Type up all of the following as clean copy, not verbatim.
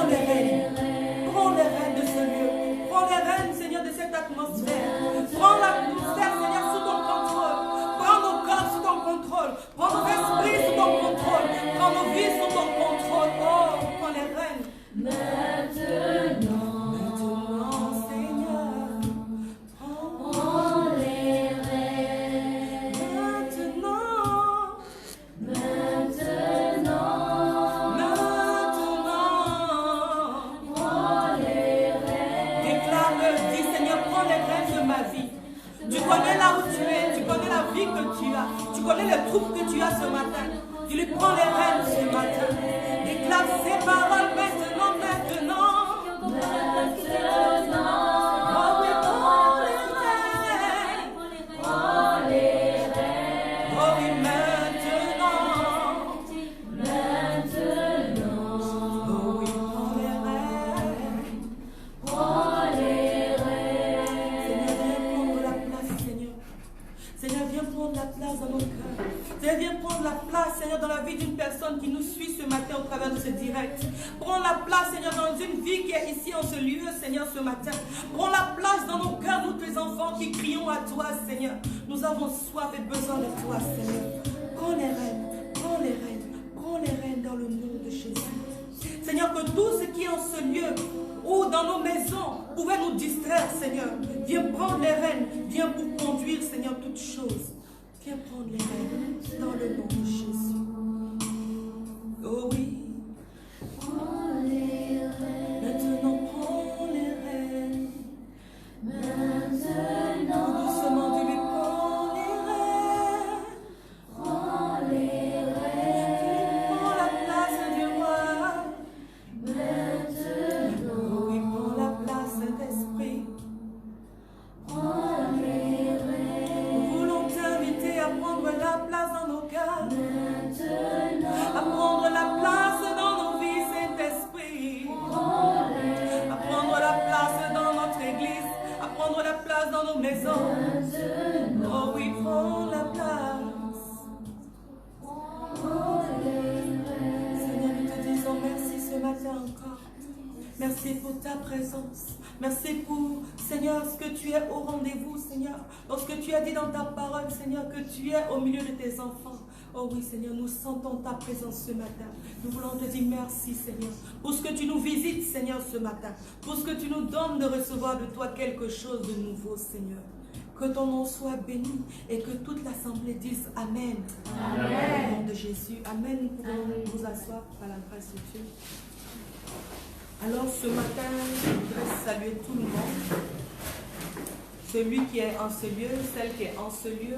les rênes. Prends les rênes de ce lieu. Prends les rênes, Seigneur, de cette atmosphère. Prends l'atmosphère, Seigneur, sous ton contrôle. Prends nos corps sous ton contrôle. Prends nos esprits sous ton contrôle. Prends nos vies sous ton contrôle. Oh, prends les rênes. Maintenant, Seigneur. prends les rênes. Maintenant, prends les rênes. Déclare-le, dis Seigneur, prends les rênes de ma vie. Tu connais là où tu es, tu connais la vie que tu as, tu connais les troupes que tu as ce matin. Tu lui prends les rênes ce matin. Déclare ces paroles maintenant, maintenant. Oh oui, prends les rênes. Prends les rênes. Oh oui, maintenant. Maintenant, Oh oui, prends les rênes. prends les rênes. Seigneur, viens prendre la place, Seigneur. Seigneur, viens prendre la place dans nos cœurs. Seigneur, viens prendre la place, Seigneur, dans la vie d'une personne qui nous suit ce matin au travers de ce direct. Prends la place, Seigneur, dans une vie qui est ici en ce lieu, Seigneur, ce matin. Prends la place dans nos cœurs, nous, tes enfants qui crions à toi, Seigneur. Nous avons soif et besoin de toi, Seigneur. Prends les rênes, prends les rênes, prends les rênes dans le nom de Jésus. Seigneur, que tout ce qui est en ce lieu ou dans nos maisons pouvait nous distraire, Seigneur. Viens prendre les rênes, viens pour conduire, Seigneur, toutes choses. Viens prendre les rênes dans le nom de Jésus. Oh oui. Prends les rênes. Maintenant, prends les rênes. Maintenant, Doucement, tu lui prends les rênes. prends les rênes. Prends la place du roi. Maintenant, Oh oui, prends la place, Saint-Esprit. prends les rênes. Nous voulons t'inviter à prendre la place dans nos cœurs. Maintenant, À prendre la place dans nos vies, Saint-Esprit. prends les À prendre la place dans notre église. À prendre la place dans nos maisons. maintenant, Oh oui, prends la place. prends les rênes. Seigneur, nous te disons merci ce matin encore. Merci pour ta présence. Merci pour, Seigneur, ce que tu es au rendez-vous, Seigneur. Lorsque tu as dit dans ta parole, Seigneur, que tu es au milieu de tes enfants. Oh oui, Seigneur, nous sentons ta présence ce matin. Nous voulons te dire merci, Seigneur, pour ce que tu nous visites, Seigneur, ce matin. Pour ce que tu nous donnes de recevoir de toi quelque chose de nouveau, Seigneur. Que ton nom soit béni et que toute l'assemblée dise Amen. Amen. Au nom de Jésus. Amen. Nous pouvons nous asseoir par la grâce de Dieu. Alors ce matin, je voudrais saluer tout le monde. Celui qui est en ce lieu, celle qui est en ce lieu,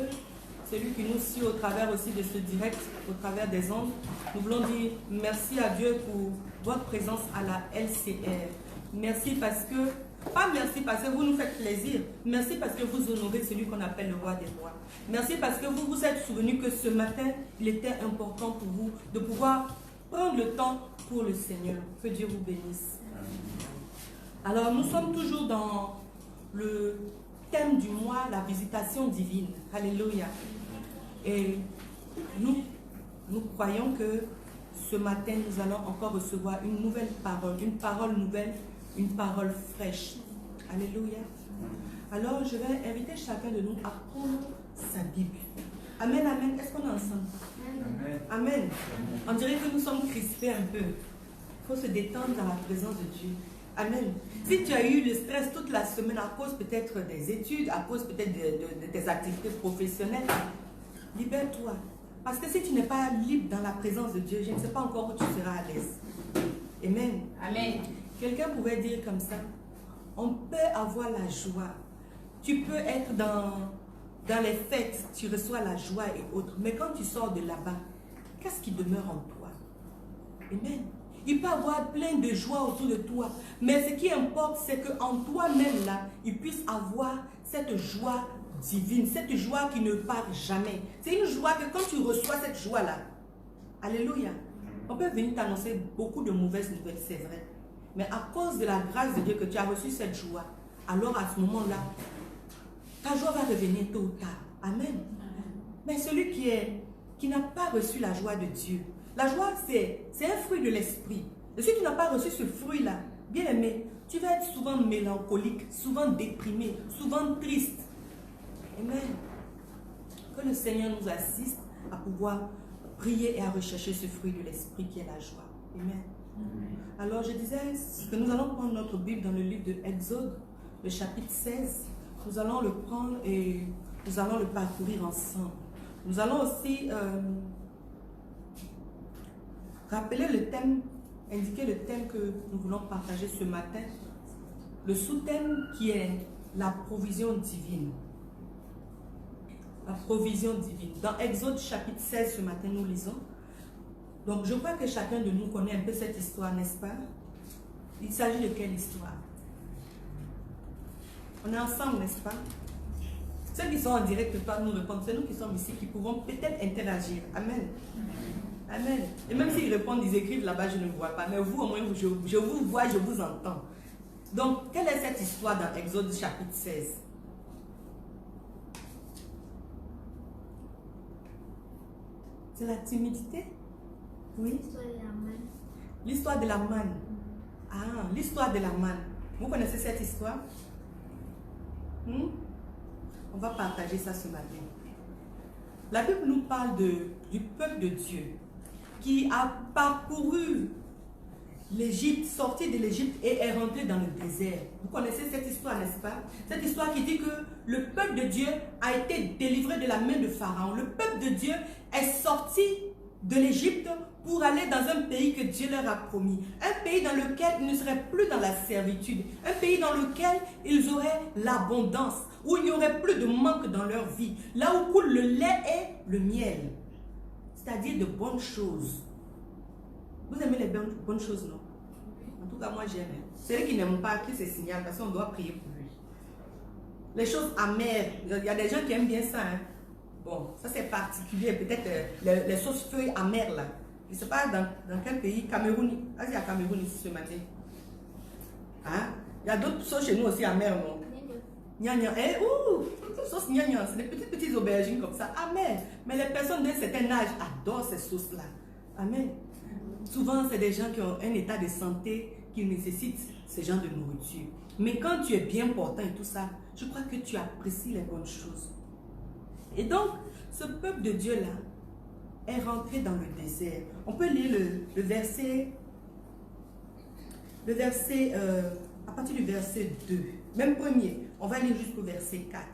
celui qui nous suit au travers aussi de ce direct, au travers des ondes. Nous voulons dire merci à Dieu pour votre présence à la LCR. Merci parce que, pas merci parce que vous nous faites plaisir, merci parce que vous honorez celui qu'on appelle le roi des rois. Merci parce que vous vous êtes souvenu que ce matin, il était important pour vous de pouvoir prendre le temps pour le Seigneur. Que Dieu vous bénisse. Alors, nous sommes toujours dans le thème du mois, la visitation divine. Alléluia. Et nous croyons que ce matin, nous allons encore recevoir une nouvelle parole, une parole nouvelle, une parole fraîche. Alléluia. Alors, je vais inviter chacun de nous à prendre sa Bible. Amen, amen. Est-ce qu'on est ensemble? Amen. Amen. On dirait que nous sommes crispés un peu. Il faut se détendre dans la présence de Dieu. Amen. Si tu as eu le stress toute la semaine à cause peut-être des études, à cause peut-être de tes activités professionnelles, libère-toi. Parce que si tu n'es pas libre dans la présence de Dieu, je ne sais pas encore où tu seras à l'aise. Amen. Amen. Quelqu'un pouvait dire comme ça, on peut avoir la joie. Tu peux être dans les fêtes, tu reçois la joie et autres. Mais quand tu sors de là-bas, qu'est-ce qui demeure en toi? Amen. Il peut y avoir plein de joie autour de toi. Mais ce qui importe, c'est qu'en toi-même, là, il puisse avoir cette joie divine, cette joie qui ne part jamais. C'est une joie que quand tu reçois cette joie-là, alléluia, on peut venir t'annoncer beaucoup de mauvaises nouvelles, c'est vrai. Mais à cause de la grâce de Dieu que tu as reçu cette joie, alors à ce moment-là, ta joie va revenir tôt ou tard. Amen. Mais celui qui n'a pas reçu la joie de Dieu, la joie c'est un fruit de l'esprit. Et si tu n'as pas reçu ce fruit-là, bien aimé, tu vas être souvent mélancolique, souvent déprimé, souvent triste. Amen. Que le Seigneur nous assiste à pouvoir prier et à rechercher ce fruit de l'esprit qui est la joie. Amen. Alors je disais que nous allons prendre notre Bible dans le livre de Exode, le chapitre 16. Nous allons le prendre et nous allons le parcourir ensemble. Nous allons aussi rappeler le thème, indiquer le thème que nous voulons partager ce matin. Le sous-thème qui est la provision divine. La provision divine. Dans Exode chapitre 16, ce matin, nous lisons. Donc, je crois que chacun de nous connaît un peu cette histoire, n'est-ce pas? Il s'agit de quelle histoire? On est ensemble, n'est-ce pas? Ceux qui sont en direct ne peuvent pas nous répondre. C'est nous qui sommes ici qui pouvons peut-être interagir. Amen. Amen. Et même s'ils répondent, ils écrivent là-bas, je ne vois pas. Mais vous, au moins, je vous vois, je vous entends. Donc, quelle est cette histoire dans Exode chapitre 16? C'est la timidité? Oui. L'histoire de la manne. Ah, l'histoire de la manne. Vous connaissez cette histoire? On va partager ça ce matin. La Bible nous parle du peuple de Dieu qui a parcouru l'Égypte, sorti de l'Égypte et est rentré dans le désert. Vous connaissez cette histoire, n'est-ce pas? Cette histoire qui dit que le peuple de Dieu a été délivré de la main de Pharaon. Le peuple de Dieu est sorti de l'Égypte pour aller dans un pays que Dieu leur a promis. Un pays dans lequel ils ne seraient plus dans la servitude. Un pays dans lequel ils auraient l'abondance. Où il n'y aurait plus de manque dans leur vie. Là où coule le lait et le miel. C'est-à-dire de bonnes choses. Vous aimez les bonnes choses, non? En tout cas, moi j'aime. Celui qui n'aime pas, qui se signale, parce qu'on doit prier pour lui. Les choses amères, il y a des gens qui aiment bien ça. Hein? Bon, ça c'est particulier. Peut-être les sauces feuilles amères là. Je ne sais pas dans quel pays. Cameroun. Ah, il y a Cameroun ici ce matin. Hein? Il y a d'autres sauces chez nous aussi amères, non? Nya-nya. Eh, ouh! Sauce nya-nya. C'est des petites aubergines comme ça. Amen. Mais les personnes d'un certain âge adorent ces sauces-là. Amen. Souvent, c'est des gens qui ont un état de santé qui nécessitent ce genre de nourriture. Mais quand tu es bien portant et tout ça, je crois que tu apprécies les bonnes choses. Et donc, ce peuple de Dieu-là est rentré dans le désert. On peut lire le verset à partir du verset 2. Même premier. On va lire jusqu'au verset 4.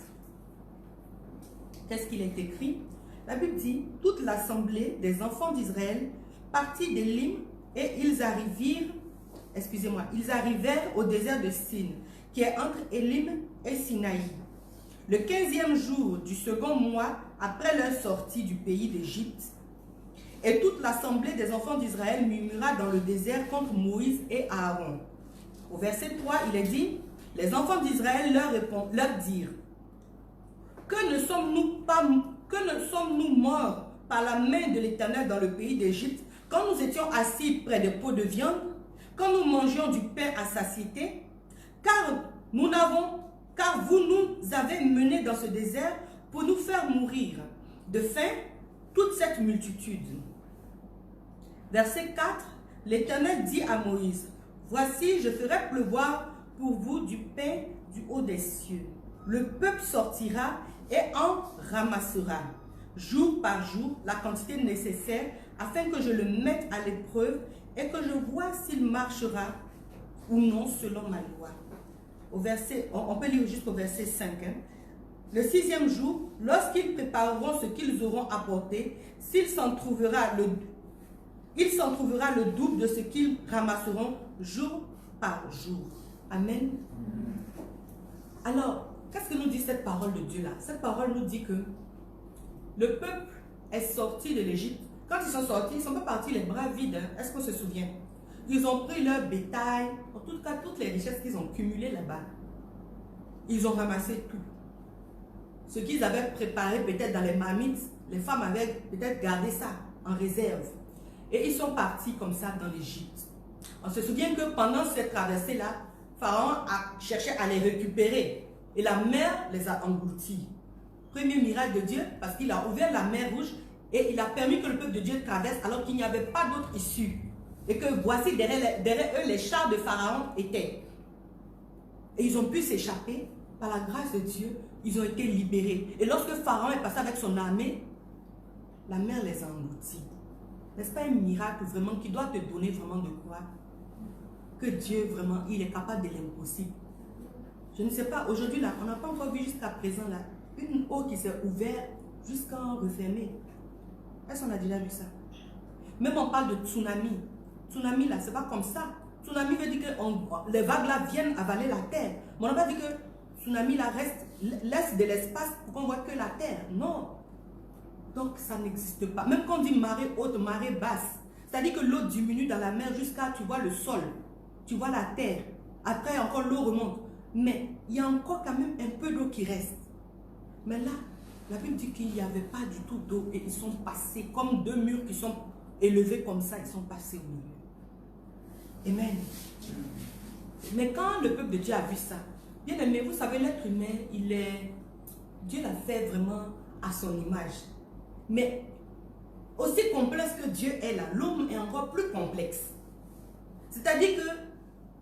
Qu'est-ce qu'il est écrit? La Bible dit, toute l'assemblée des enfants d'Israël partit d'Élim et ils arrivèrent au désert de Sin, qui est entre Élim et Sinaï. Le 15e jour du second mois après leur sortie du pays d'Égypte, et toute l'assemblée des enfants d'Israël murmura dans le désert contre Moïse et Aaron. Au verset 3, il est dit, les enfants d'Israël leur dirent, que ne sommes-nous morts par la main de l'Éternel dans le pays d'Égypte, quand nous étions assis près des pots de viande, quand nous mangions du pain à satiété, car vous nous avez menés dans ce désert pour nous faire mourir de faim toute cette multitude. Verset 4, l'Éternel dit à Moïse, voici, je ferai pleuvoir pour vous du pain du haut des cieux. Le peuple sortira et en ramassera, jour par jour, la quantité nécessaire, afin que je le mette à l'épreuve et que je vois s'il marchera ou non selon ma loi. On peut lire jusqu'au verset 5. Hein. Le 6e jour, lorsqu'ils prépareront ce qu'ils auront apporté, il s'en trouvera le double de ce qu'ils ramasseront jour par jour. Amen. Alors, qu'est-ce que nous dit cette parole de Dieu là? Cette parole nous dit que le peuple est sorti de l'Égypte. Quand ils sont sortis, ils ne sont pas partis les bras vides. Hein? Est-ce qu'on se souvient? Ils ont pris leur bétail, en tout cas toutes les richesses qu'ils ont cumulées là-bas. Ils ont ramassé tout. Ce qu'ils avaient préparé peut-être dans les marmites, les femmes avaient peut-être gardé ça en réserve. Et ils sont partis comme ça dans l'Égypte. On se souvient que pendant cette traversée-là, Pharaon a cherché à les récupérer. Et la mer les a engloutis. Premier miracle de Dieu, parce qu'il a ouvert la mer Rouge et il a permis que le peuple de Dieu traverse alors qu'il n'y avait pas d'autre issue. Et que voici derrière eux les chars de Pharaon étaient. Et ils ont pu s'échapper. Par la grâce de Dieu, ils ont été libérés. Et lorsque Pharaon est passé avec son armée, la mer les a engloutis. N'est-ce pas un miracle vraiment qui doit te donner vraiment de croire que Dieu vraiment, il est capable de l'impossible. Je ne sais pas, aujourd'hui là, on n'a pas encore vu jusqu'à présent là, une eau qui s'est ouverte jusqu'à refermer. Est-ce qu'on a déjà vu ça? Même on parle de tsunami. Tsunami là, c'est pas comme ça. Tsunami veut dire que les vagues là viennent avaler la terre. Mais on n'a pas dit que tsunami là laisse de l'espace pour qu'on voit que la terre. Non. Donc ça n'existe pas. Même quand on dit marée haute, marée basse, c'est-à-dire que l'eau diminue dans la mer jusqu'à, tu vois le sol, tu vois la terre. Après encore l'eau remonte. Mais il y a encore quand même un peu d'eau qui reste. Mais là, la Bible dit qu'il n'y avait pas du tout d'eau et ils sont passés comme deux murs qui sont élevés comme ça, ils sont passés au milieu. Amen. Mais quand le peuple de Dieu a vu ça, bien aimé, vous savez, l'être humain, Dieu l'a fait vraiment à son image. Mais aussi complexe que Dieu est là, l'homme est encore plus complexe. C'est-à-dire que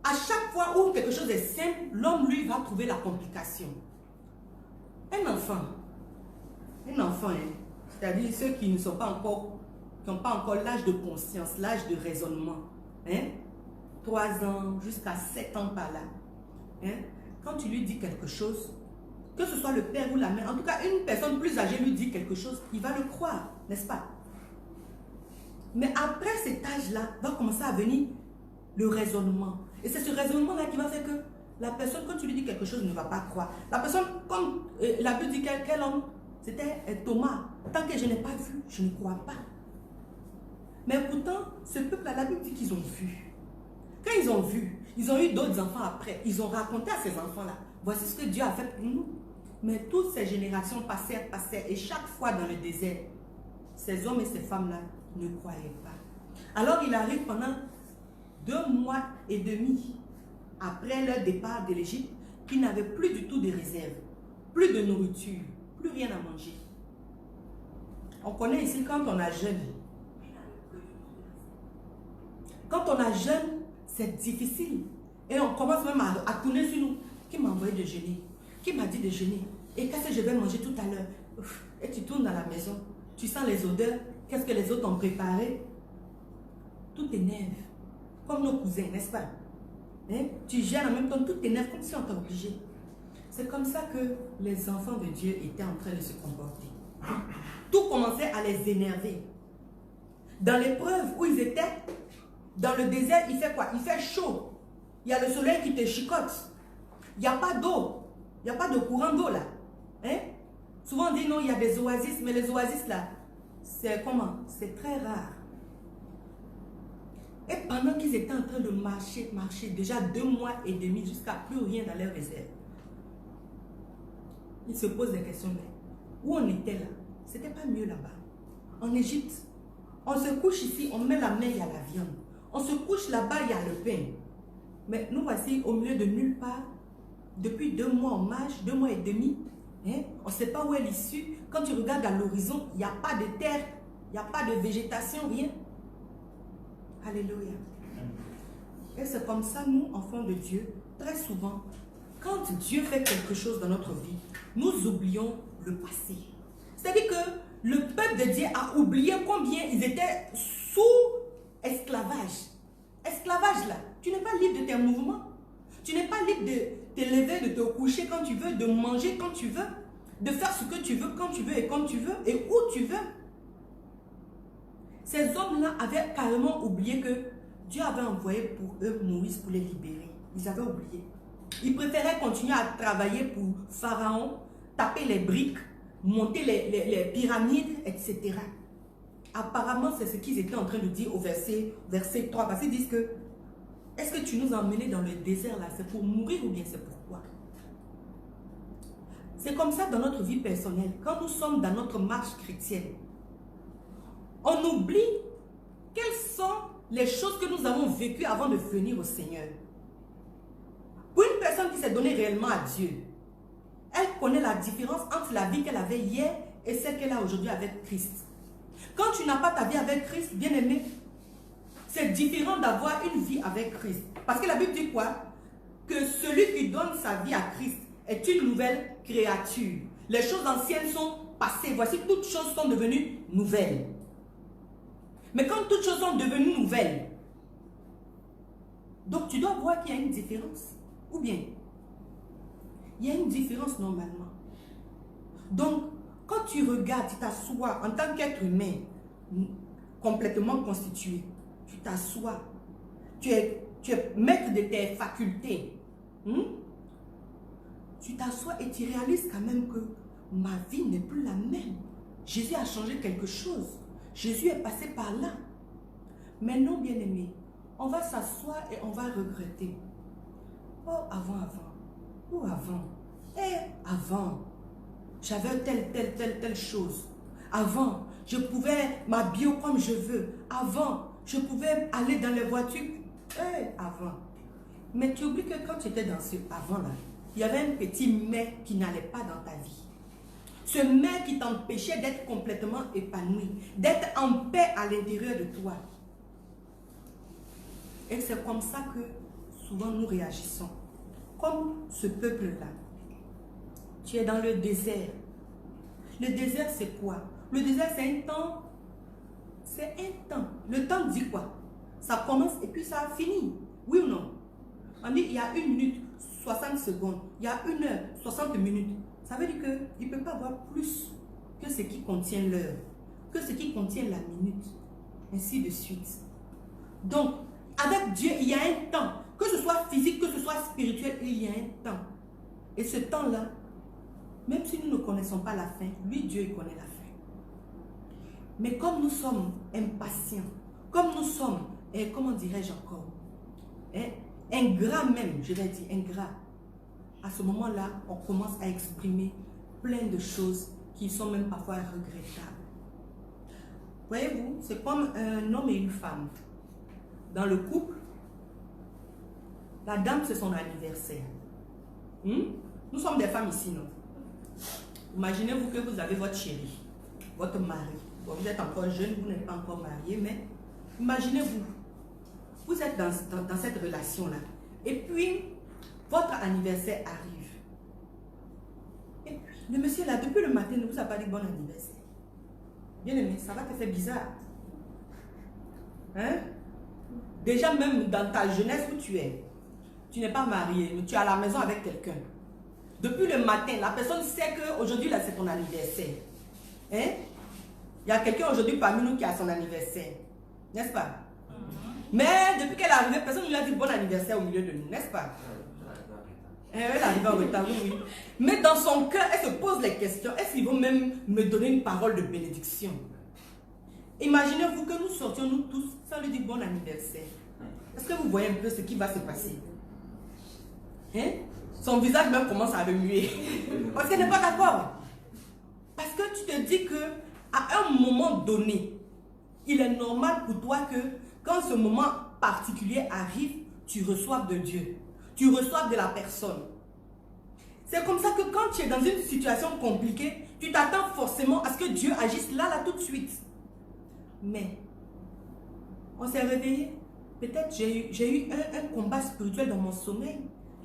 à chaque fois où quelque chose est simple, l'homme, lui, va trouver la complication. Un enfant, hein, c'est-à-dire ceux qui ne sont pas encore, qui n'ont pas encore l'âge de conscience, l'âge de raisonnement, hein, 3 ans jusqu'à 7 ans par là, hein, quand tu lui dis quelque chose, que ce soit le père ou la mère, en tout cas une personne plus âgée lui dit quelque chose, il va le croire, n'est-ce pas? Mais après cet âge-là, va commencer à venir le raisonnement. Et c'est ce raisonnement-là qui va faire que la personne, quand tu lui dis quelque chose, ne va pas croire. La personne, comme la Bible dit quel homme, c'était Thomas. Tant que je n'ai pas vu, je ne crois pas. Mais pourtant, ce peuple-là, la Bible dit qu'ils ont vu. Quand ils ont vu, ils ont eu d'autres enfants après. Ils ont raconté à ces enfants-là, voici ce que Dieu a fait pour nous. Mais toutes ces générations passèrent. Et chaque fois dans le désert, ces hommes et ces femmes-là ne croyaient pas. Alors il arrive pendant 2 mois et demi après leur départ de l'Égypte, qu'ils n'avaient plus du tout de réserve, plus de nourriture, plus rien à manger. On connaît ici quand on a jeûne. Quand on a jeûne, c'est difficile. Et on commence même à tourner sur nous. Qui m'a envoyé de jeûner? Qui m'a dit de jeûner? Et qu'est-ce que je vais manger tout à l'heure? Et tu tournes dans la maison, tu sens les odeurs, qu'est-ce que les autres ont préparé? Tout t'énerve. Comme nos cousins, n'est-ce pas? Hein? Tu gères en même temps, tout t'énerve comme si on t'a obligé. C'est comme ça que les enfants de Dieu étaient en train de se comporter. Tout commençait à les énerver. Dans l'épreuve où ils étaient, dans le désert, il fait quoi? Il fait chaud. Il y a le soleil qui te chicote. Il n'y a pas d'eau. Il n'y a pas de courant d'eau là. Hein? Souvent on dit non, il y a des oasis, mais les oasis là, c'est comment? C'est très rare. Et pendant qu'ils étaient en train de marcher, déjà 2 mois et demi, jusqu'à plus rien dans leur réserve, ils se posent des questions. Mais où on était là? C'était pas mieux là-bas. En Égypte, on se couche ici, on met la main, il y a la viande. On se couche là-bas, il y a le pain. Mais nous voici au milieu de nulle part. Depuis 2 mois, on marche, 2 mois et demi. Hein? On ne sait pas où est l'issue. Quand tu regardes à l'horizon, il n'y a pas de terre, il n'y a pas de végétation, rien. Alléluia. Et c'est comme ça, nous, enfants de Dieu, très souvent, quand Dieu fait quelque chose dans notre vie, nous oublions le passé. C'est-à-dire que le peuple de Dieu a oublié combien ils étaient sous esclavage. Esclavage là, tu n'es pas libre de tes mouvements. Tu n'es pas libre de te lever, de te coucher quand tu veux, de manger quand tu veux, de faire ce que tu veux, quand tu veux et comme tu veux et où tu veux. Ces hommes-là avaient carrément oublié que Dieu avait envoyé pour eux Moïse pour les libérer. Ils avaient oublié. Ils préféraient continuer à travailler pour Pharaon, taper les briques, monter les pyramides, etc. Apparemment, c'est ce qu'ils étaient en train de dire au verset 3. Parce qu'ils disent que, est-ce que tu nous as emmenés dans le désert là? C'est pour mourir ou bien c'est pourquoi? C'est comme ça dans notre vie personnelle. Quand nous sommes dans notre marche chrétienne, on oublie quelles sont les choses que nous avons vécues avant de venir au Seigneur. Pour une personne qui s'est donnée réellement à Dieu, elle connaît la différence entre la vie qu'elle avait hier et celle qu'elle a aujourd'hui avec Christ. Quand tu n'as pas ta vie avec Christ, bien aimé, C'est différent d'avoir une vie avec Christ. Parce que la Bible dit quoi? Que celui qui donne sa vie à Christ est une nouvelle créature. Les choses anciennes sont passées. Voici, toutes choses sont devenues nouvelles. Mais quand toutes choses sont devenues nouvelles, donc tu dois voir qu'il y a une différence. Ou bien, il y a une différence normalement. Donc, quand tu regardes, tu t'assois en tant qu'être humain, complètement constitué, tu t'assois, tu es maître de tes facultés. Tu t'assois et tu réalises quand même que ma vie n'est plus la même. Jésus a changé quelque chose. Jésus est passé par là. Mais non, bien-aimé, on va s'asseoir et on va regretter. Oh, avant. Ou avant. Avant. J'avais telle chose. Avant, je pouvais m'habiller comme je veux. Avant, je pouvais aller dans les voitures. Avant. Mais tu oublies que quand tu étais dans ce avant-là, il y avait un petit mais qui n'allait pas dans ta vie. Ce mais qui t'empêchait d'être complètement épanoui, d'être en paix à l'intérieur de toi. Et c'est comme ça que souvent nous réagissons. Comme ce peuple-là. Tu es dans le désert. Le désert, c'est quoi? Le désert, c'est un temps. C'est un temps. Le temps dit quoi? Ça commence et puis ça finit. Oui ou non? On dit il y a 1 minute, 60 secondes. Il y a 1 heure, 60 minutes. Ça veut dire qu'il ne peut pas avoir plus que ce qui contient l'heure, que ce qui contient la minute, ainsi de suite. Donc, avec Dieu, il y a un temps. Que ce soit physique, que ce soit spirituel, il y a un temps. Et ce temps-là, même si nous ne connaissons pas la fin, lui, Dieu, il connaît la fin. Mais comme nous sommes impatients, comme nous sommes, comment dirais-je encore, ingrats même, je vais dire ingrats, à ce moment-là, on commence à exprimer plein de choses qui sont même parfois regrettables. Voyez-vous, c'est comme un homme et une femme. Dans le couple, la dame, c'est son anniversaire. Nous sommes des femmes ici, non? Imaginez-vous que vous avez votre chéri, votre mari. Bon, vous êtes encore jeune, vous n'êtes pas encore marié, mais imaginez-vous, vous êtes dans cette relation-là. Et puis, votre anniversaire arrive. Et puis, le monsieur là, depuis le matin, ne vous a pas dit bon anniversaire. Bien aimé, ça va te faire bizarre. Hein? Déjà, même dans ta jeunesse où tu es, tu n'es pas marié, mais tu es à la maison avec quelqu'un. Depuis le matin, la personne sait qu'aujourd'hui, là, c'est ton anniversaire. Hein? Il y a quelqu'un aujourd'hui parmi nous qui a son anniversaire. N'est-ce pas? Mais depuis qu'elle est arrivée, personne ne lui a dit bon anniversaire au milieu de nous. N'est-ce pas? Elle arrive en retard, oui. Mais dans son cœur, elle se pose les questions. Est-ce qu'ils vont même me donner une parole de bénédiction? Imaginez-vous que nous sortions, nous tous, sans lui dire bon anniversaire. Est-ce que vous voyez un peu ce qui va se passer? Hein? Son visage même commence à remuer. Parce qu'elle n'est pas d'accord. Parce que tu te dis que à un moment donné, il est normal pour toi que quand ce moment particulier arrive, tu reçoives de Dieu. Tu reçoives de la personne. C'est comme ça que quand tu es dans une situation compliquée, tu t'attends forcément à ce que Dieu agisse là tout de suite. Mais, on s'est réveillé. Peut-être j'ai eu un combat spirituel dans mon sommeil.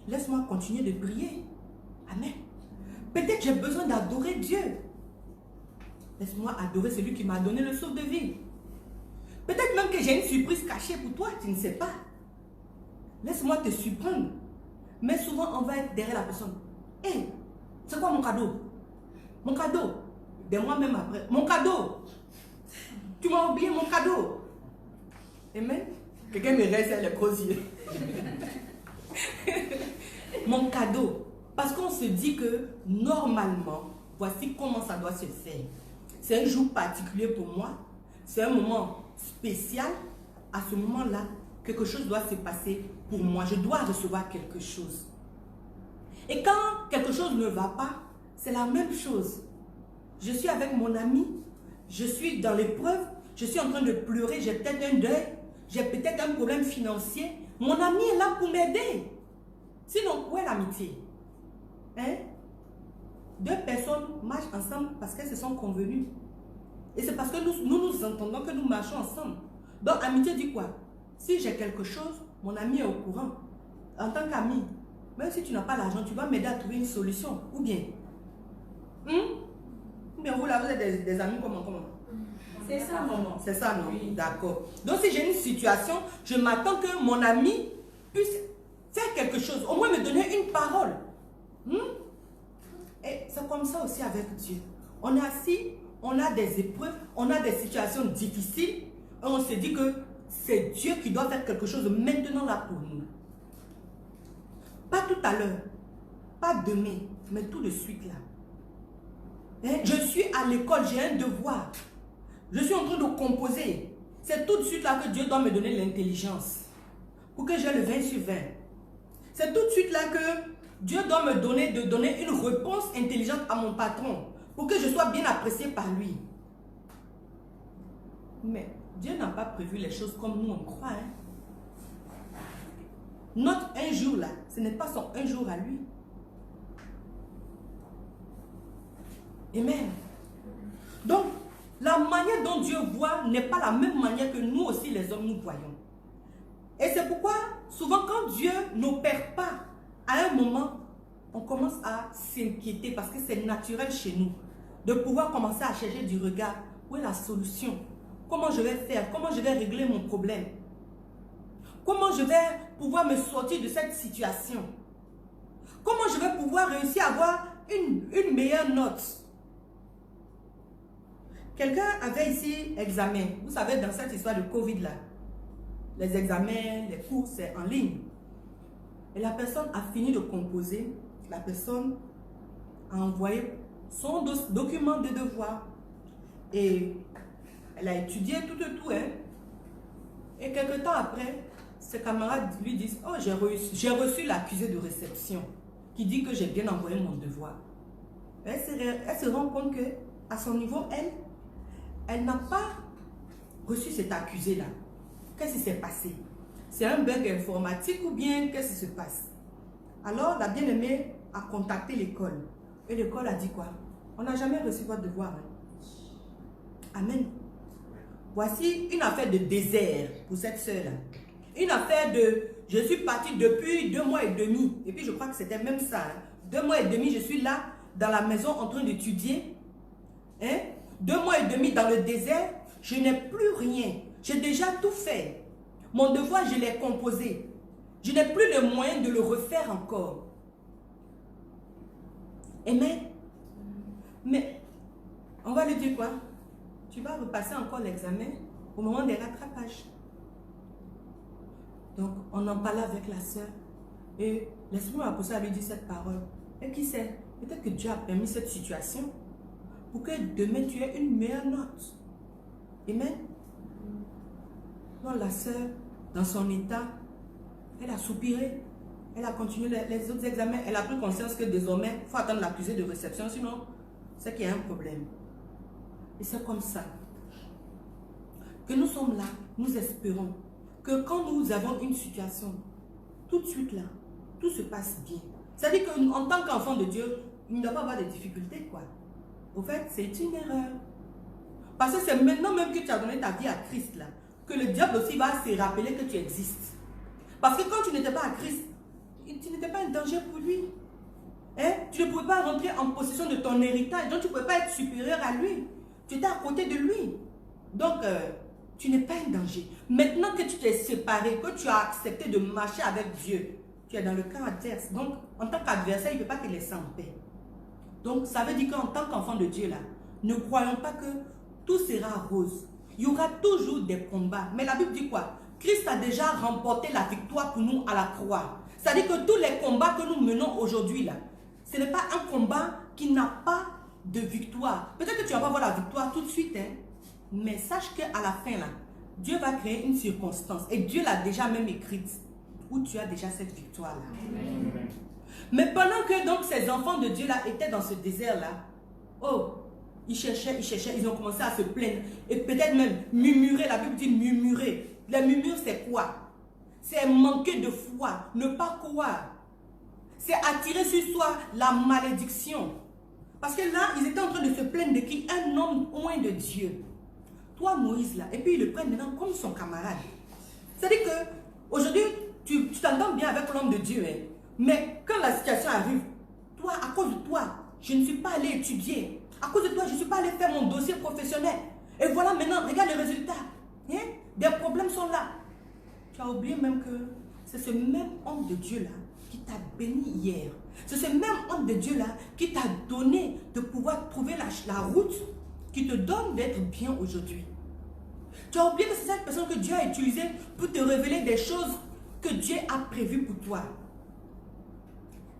Laisse-moi continuer de prier. Amen. Peut-être j'ai besoin d'adorer Dieu. Laisse-moi adorer celui qui m'a donné le souffle de vie. Peut-être même que j'ai une surprise cachée pour toi, tu ne sais pas. Laisse-moi te surprendre. Mais souvent, on va être derrière la personne. Hé, c'est quoi mon cadeau? Mon cadeau. De moi-même après. Mon cadeau. Tu m'as oublié mon cadeau. Amen. Quelqu'un me reste les gros yeux. Mon cadeau. Parce qu'on se dit que normalement, voici comment ça doit se faire. C'est un jour particulier pour moi. C'est un moment spécial. À ce moment-là, quelque chose doit se passer pour moi. Je dois recevoir quelque chose. Et quand quelque chose ne va pas, c'est la même chose. Je suis avec mon ami, je suis dans l'épreuve, je suis en train de pleurer, j'ai peut-être un deuil, j'ai peut-être un problème financier. Mon ami est là pour m'aider. Sinon, où est l'amitié? Hein? Deux personnes marchent ensemble parce qu'elles se sont convenues. Et c'est parce que nous nous entendons que nous marchons ensemble. Donc, amitié dit quoi? Si j'ai quelque chose, mon ami est au courant. En tant qu'ami, même si tu n'as pas l'argent, tu vas m'aider à trouver une solution. Ou bien, ou bien vous là, vous êtes des amis comment? C'est ça, maman. C'est ça, non? Oui. D'accord. Donc si j'ai une situation, je m'attends que mon ami puisse faire quelque chose, au moins me donner une parole. Et c'est comme ça aussi avec Dieu. On est assis, on a des épreuves, on a des situations difficiles, et on se dit que c'est Dieu qui doit faire quelque chose maintenant là pour nous. Pas tout à l'heure, pas demain, mais tout de suite là. Je suis à l'école, j'ai un devoir. Je suis en train de composer. C'est tout de suite là que Dieu doit me donner l'intelligence pour que j'ai le 20 sur 20. C'est tout de suite là que Dieu doit me donner une réponse intelligente à mon patron pour que je sois bien apprécié par lui. Mais Dieu n'a pas prévu les choses comme nous on croit. Notre un jour là, ce n'est pas son un jour à lui. Amen. Donc, la manière dont Dieu voit n'est pas la même manière que nous aussi les hommes nous voyons. Et c'est pourquoi, souvent quand Dieu n'opère pas, à un moment, on commence à s'inquiéter parce que c'est naturel chez nous de pouvoir commencer à chercher du regard. Où est la solution? Comment je vais faire? Comment je vais régler mon problème? Comment je vais pouvoir me sortir de cette situation? Comment je vais pouvoir réussir à avoir une meilleure note? Quelqu'un avait ici examen. Vous savez, dans cette histoire de Covid là, les examens, les cours, c'est en ligne. Et la personne a fini de composer. La personne a envoyé son document de devoir. Et elle a étudié tout. Et quelques temps après, ses camarades lui disent, oh, j'ai reçu l'accusé de réception qui dit que j'ai bien envoyé mon devoir. Elle se rend compte que à son niveau, elle n'a pas reçu cet accusé-là. Qu'est-ce qui s'est passé? C'est un bug informatique ou bien qu'est-ce qui se passe? Alors, la bien-aimée a contacté l'école. Et l'école a dit quoi? On n'a jamais reçu votre devoir. Amen. Voici une affaire de désert pour cette soeur-là. Une affaire de... Je suis partie depuis 2 mois et demi. Et puis, je crois que c'était même ça. 2 mois et demi, je suis là, dans la maison, en train d'étudier. 2 mois et demi dans le désert, je n'ai plus rien. J'ai déjà tout fait. Mon devoir, je l'ai composé. Je n'ai plus le moyen de le refaire encore. Amen. Mais, on va lui dire quoi? Tu vas repasser encore l'examen au moment des rattrapages. Donc, on en parlait avec la sœur. Et l'Esprit m'a poussé à lui dire cette parole. Et qui sait? Peut-être que Dieu a permis cette situation pour que demain tu aies une meilleure note. Amen. Donc la sœur, dans son état, elle a soupiré. Elle a continué les autres examens. Elle a pris conscience que désormais, il faut attendre l'accusé de réception, sinon c'est qu'il y a un problème. Et c'est comme ça que nous sommes là, nous espérons que quand nous avons une situation, tout de suite là, tout se passe bien. C'est-à-dire qu'en tant qu'enfant de Dieu, il ne doit pas avoir de difficultés, quoi. Au fait, c'est une erreur. Parce que c'est maintenant même que tu as donné ta vie à Christ, là, que le diable aussi va se rappeler que tu existes. Parce que quand tu n'étais pas à Christ, tu n'étais pas un danger pour lui. Tu ne pouvais pas rentrer en possession de ton héritage, donc tu ne pouvais pas être supérieur à lui. Tu étais à côté de lui. Donc, tu n'es pas un danger. Maintenant que tu t'es séparé, que tu as accepté de marcher avec Dieu, tu es dans le camp adverse. Donc, en tant qu'adversaire, il ne peut pas te laisser en paix. Donc, ça veut dire qu'en tant qu'enfant de Dieu, là, ne croyons pas que tout sera rose. Il y aura toujours des combats. Mais la Bible dit quoi? Christ a déjà remporté la victoire pour nous à la croix. C'est-à-dire que tous les combats que nous menons aujourd'hui, là, ce n'est pas un combat qui n'a pas de victoire. Peut-être que tu ne vas pas voir la victoire tout de suite, mais sache qu'à la fin, là, Dieu va créer une circonstance. Et Dieu l'a déjà même écrite, où tu as déjà cette victoire-là. Mais pendant que donc ces enfants de Dieu-là étaient dans ce désert-là, oh, ils cherchaient, ils ont commencé à se plaindre. Et peut-être même murmurer, la Bible dit murmurer. Les murmures, c'est quoi? C'est manquer de foi, ne pas croire. C'est attirer sur soi la malédiction. Parce que là, ils étaient en train de se plaindre de qui? Un homme loin de Dieu. Toi, Moïse, là. Et puis, ils le prennent maintenant comme son camarade. C'est-à-dire qu'aujourd'hui, tu t'entends bien avec l'homme de Dieu, hein, mais quand la situation arrive, toi, à cause de toi, je ne suis pas allé étudier. À cause de toi, je ne suis pas allé faire mon dossier professionnel. Et voilà maintenant, regarde les résultats. Hein? Des problèmes sont là. Tu as oublié même que c'est ce même homme de Dieu-là qui t'a béni hier. C'est ce même homme de Dieu-là qui t'a donné de pouvoir trouver la route qui te donne d'être bien aujourd'hui. Tu as oublié que c'est cette personne que Dieu a utilisée pour te révéler des choses que Dieu a prévues pour toi.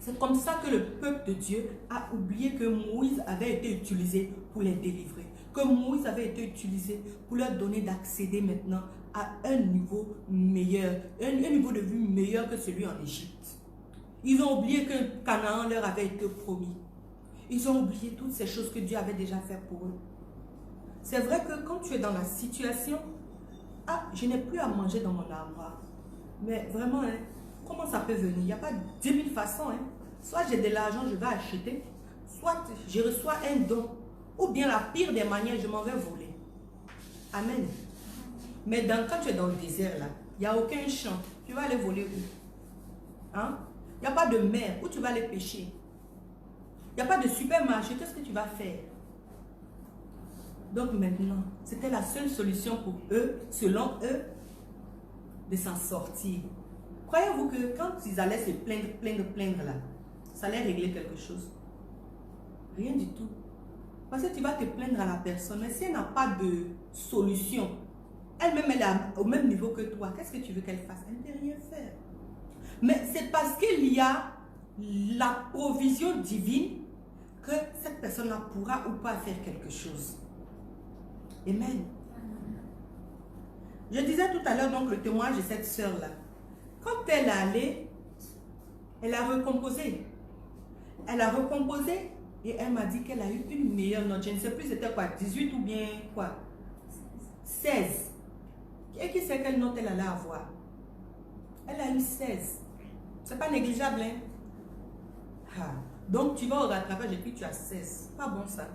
C'est comme ça que le peuple de Dieu a oublié que Moïse avait été utilisé pour les délivrer. Que Moïse avait été utilisé pour leur donner d'accéder maintenant à un niveau meilleur, un niveau de vue meilleur que celui en Égypte. Ils ont oublié que Canaan leur avait été promis. Ils ont oublié toutes ces choses que Dieu avait déjà fait pour eux. C'est vrai que quand tu es dans la situation, ah, je n'ai plus à manger dans mon armoire. Mais vraiment, hein, comment ça peut venir? Il n'y a pas 10 000 façons. Hein. Soit j'ai de l'argent, je vais acheter, soit je reçois un don, ou bien la pire des manières, je m'en vais voler. Amen. Mais quand tu es dans le désert, là, il n'y a aucun champ. Tu vas aller voler où? Hein? Il n'y a pas de mer. Où tu vas aller pêcher? Il n'y a pas de supermarché. Qu'est-ce que tu vas faire? Donc maintenant, c'était la seule solution pour eux, selon eux, de s'en sortir. Croyez-vous que quand ils allaient se plaindre là, ça allait régler quelque chose? Rien du tout. Parce que tu vas te plaindre à la personne, mais si elle n'a pas de solution, elle-même elle est au même niveau que toi, qu'est-ce que tu veux qu'elle fasse? Elle ne peut rien faire. Mais c'est parce qu'il y a la provision divine que cette personne-là pourra ou pas faire quelque chose. Amen. Je disais tout à l'heure donc le témoignage de cette sœur-là. Quand elle est allée, elle a recomposé. Elle a recomposé et elle m'a dit qu'elle a eu une meilleure note. Je ne sais plus c'était quoi, 18 ou bien quoi? 16. Et qui sait quelle note elle allait avoir? Elle a eu 16. C'est pas négligeable, hein? Ah. Donc tu vas au rattrapage et puis tu as 16. Pas bon ça.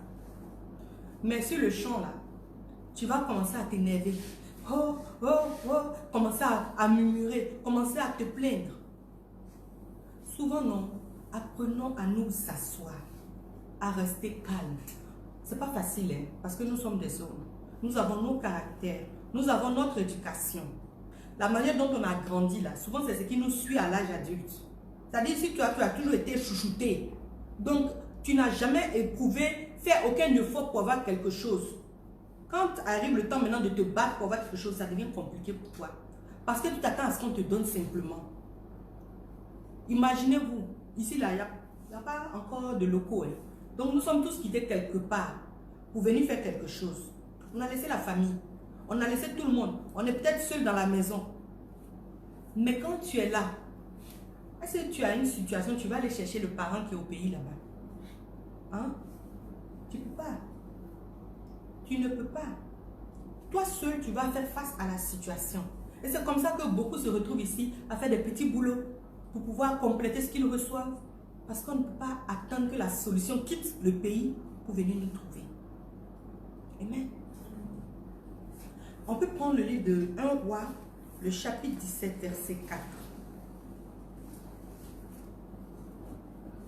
Mais sur le champ là, tu vas commencer à t'énerver. Oh, oh, oh, commencer à murmurer, commencer à te plaindre. Souvent non, apprenons à nous asseoir, à rester calme. C'est pas facile, hein, parce que nous sommes des hommes. Nous avons nos caractères, nous avons notre éducation. La manière dont on a grandi là, souvent c'est ce qui nous suit à l'âge adulte. C'est-à-dire si tu as toujours été chouchouté, donc tu n'as jamais éprouvé, fait aucun effort pour avoir quelque chose. Quand arrive le temps maintenant de te battre pour avoir quelque chose, ça devient compliqué pour toi. Parce que tu t'attends à ce qu'on te donne simplement. Imaginez-vous, ici là, il n'y a pas encore de locaux. Hein. Donc nous sommes tous quittés quelque part pour venir faire quelque chose. On a laissé la famille, on a laissé tout le monde. On est peut-être seul dans la maison. Mais quand tu es là, est-ce que tu as une situation, tu vas aller chercher le parent qui est au pays là-bas? Hein? Tu ne peux pas. Tu ne peux pas. Toi seul, tu vas faire face à la situation. Et c'est comme ça que beaucoup se retrouvent ici à faire des petits boulots pour pouvoir compléter ce qu'ils reçoivent. Parce qu'on ne peut pas attendre que la solution quitte le pays pour venir nous trouver. Amen. On peut prendre le livre de 1 Roi, le chapitre 17, verset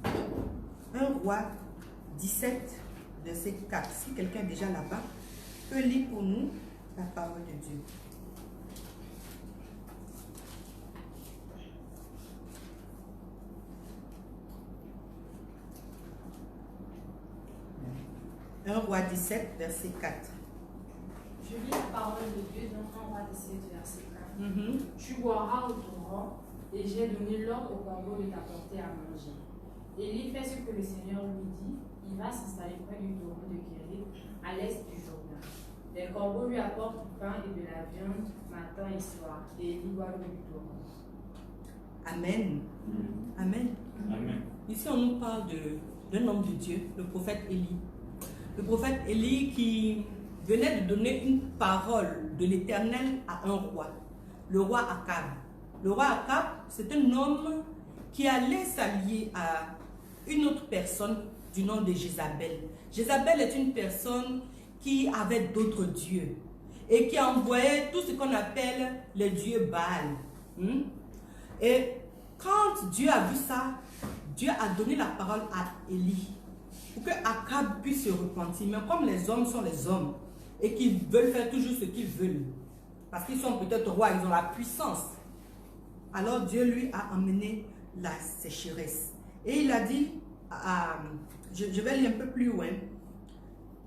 4. 1 Roi 17, verset 4. Si quelqu'un est déjà là-bas, peut lire pour nous la parole de Dieu. Un Roi 17, verset 4. Je lis la parole de Dieu dans 1 Roi 17, verset 4. Tu boiras au torrent, et j'ai donné l'ordre au corbeau de t'apporter à manger. Élie fait ce que le Seigneur lui dit. Il va s'installer près du torrent de Kérit, à l'est du Jourdain. Les corbeaux lui apportent du pain et de la viande matin et soir, et Élie boit l'eau du torrent. Amen. Amen. Amen. Ici, on nous parle d'un homme de Dieu, le prophète Élie. Le prophète Élie qui venait de donner une parole de l'Éternel à un roi, le roi Akab. Le roi Akab, c'est un homme qui allait s'allier à une autre personne du nom de Jézabel. Jézabel est une personne qui avait d'autres dieux. et qui envoyait tout ce qu'on appelle les dieux Baal. Et quand Dieu a vu ça, Dieu a donné la parole à Élie pour que Akab puisse se repentir. Mais comme les hommes sont les hommes et qu'ils veulent faire toujours ce qu'ils veulent, parce qu'ils sont peut-être rois, ils ont la puissance, alors Dieu lui a emmené la sécheresse. Et il a dit, je vais lire un peu plus loin,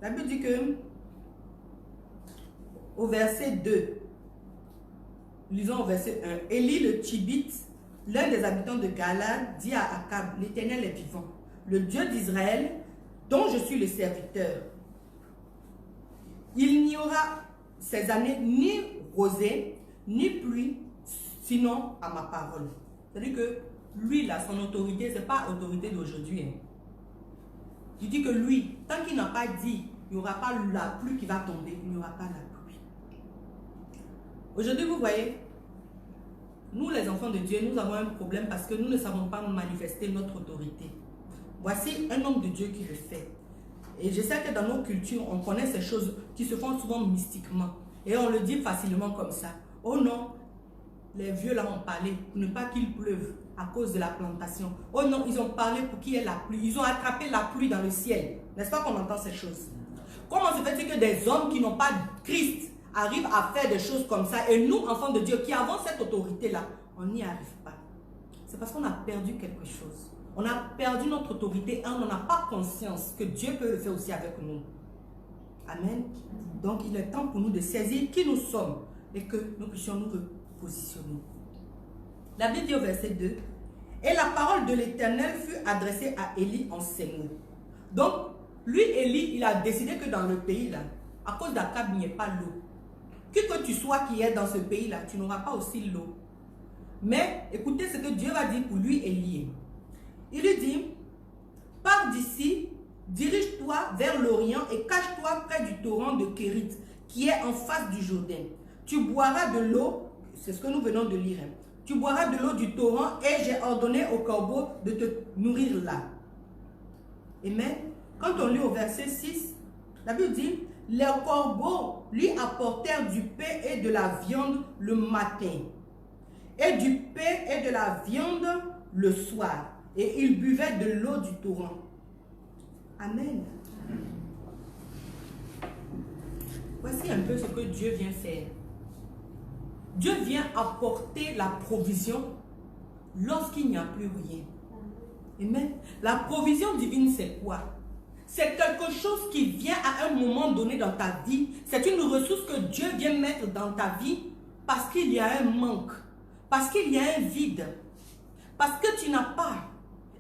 la Bible dit que au verset 2, lisons au verset 1, Élie le Tibite, l'un des habitants de Galad, dit à Akab, l'Éternel est vivant, le Dieu d'Israël, dont je suis le serviteur. Il n'y aura ces années ni rosée, ni pluie, sinon à ma parole. C'est-à-dire que lui, là, son autorité, ce n'est pas l'autorité d'aujourd'hui. Il dit que lui, tant qu'il n'a pas dit, il n'y aura pas la pluie qui va tomber, il n'y aura pas la pluie. Aujourd'hui, vous voyez, nous les enfants de Dieu, nous avons un problème parce que nous ne savons pas manifester notre autorité. Voici un homme de Dieu qui le fait. Et je sais que dans nos cultures, on connaît ces choses qui se font souvent mystiquement. Et on le dit facilement comme ça. Oh non, les vieux là ont parlé pour ne pas qu'il pleuve à cause de la plantation. Oh non, ils ont parlé pour qu'il y ait la pluie. Ils ont attrapé la pluie dans le ciel. N'est-ce pas qu'on entend ces choses? Comment se fait-il que des hommes qui n'ont pas Christ arrivent à faire des choses comme ça? Et nous, enfants de Dieu, qui avons cette autorité-là, on n'y arrive pas. C'est parce qu'on a perdu quelque chose. On a perdu notre autorité et on n'en a pas conscience que Dieu peut le faire aussi avec nous. Amen. Donc, il est temps pour nous de saisir qui nous sommes et que nous puissions nous repositionner. La Bible dit au verset 2, « Et la parole de l'Éternel fut adressée à Élie en ces mots. » Donc, lui, Élie, il a décidé que dans le pays, là, à cause d'Akab, il n'y ait pas l'eau. Qui que tu sois qui est dans ce pays-là, tu n'auras pas aussi l'eau. Mais, écoutez ce que Dieu va dire pour lui, Élie. Il lui dit, « Pars d'ici, dirige-toi vers l'Orient et cache-toi près du torrent de Kérit, qui est en face du Jourdain. Tu boiras de l'eau, c'est ce que nous venons de lire, hein. Tu boiras de l'eau du torrent et j'ai ordonné aux corbeaux de te nourrir là. » Amen. Quand on lit au verset 6, la Bible dit, « Les corbeaux lui apportèrent du pain et de la viande le matin, et du pain et de la viande le soir. Et il buvait de l'eau du torrent. » Amen. Voici un peu ce que Dieu vient faire. Dieu vient apporter la provision lorsqu'il n'y a plus rien. Amen. La provision divine, c'est quoi? C'est quelque chose qui vient à un moment donné dans ta vie. C'est une ressource que Dieu vient mettre dans ta vie parce qu'il y a un manque, parce qu'il y a un vide, parce que tu n'as pas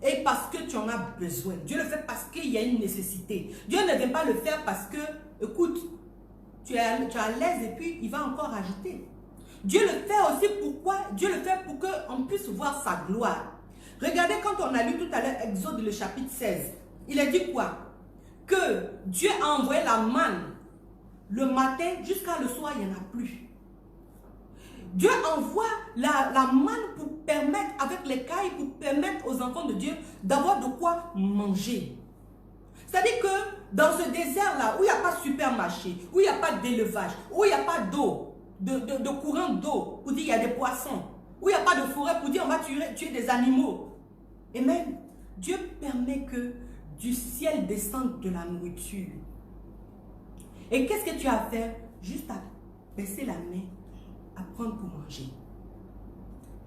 et parce que tu en as besoin. Dieu le fait parce qu'il y a une nécessité. Dieu ne vient pas le faire parce que, écoute, tu es à l'aise et puis il va encore ajouter. Dieu le fait aussi pourquoi? Dieu le fait pour qu'on puisse voir sa gloire. Regardez quand on a lu tout à l'heure Exode le chapitre 16. Il a dit quoi? Que Dieu a envoyé la manne le matin jusqu'à le soir, il n'y en a plus. Dieu envoie la manne pour permettre, avec les cailles, pour permettre aux enfants de Dieu d'avoir de quoi manger. C'est-à-dire que dans ce désert-là, où il n'y a pas de supermarché, où il n'y a pas d'élevage, où il n'y a pas d'eau, de courant d'eau, pour dire il y a des poissons, où il n'y a pas de forêt, pour dire on va tuer des animaux. Et même, Dieu permet que du ciel descende de la nourriture. Et qu'est-ce que tu as à faire? Juste à baisser la main, à prendre pour manger.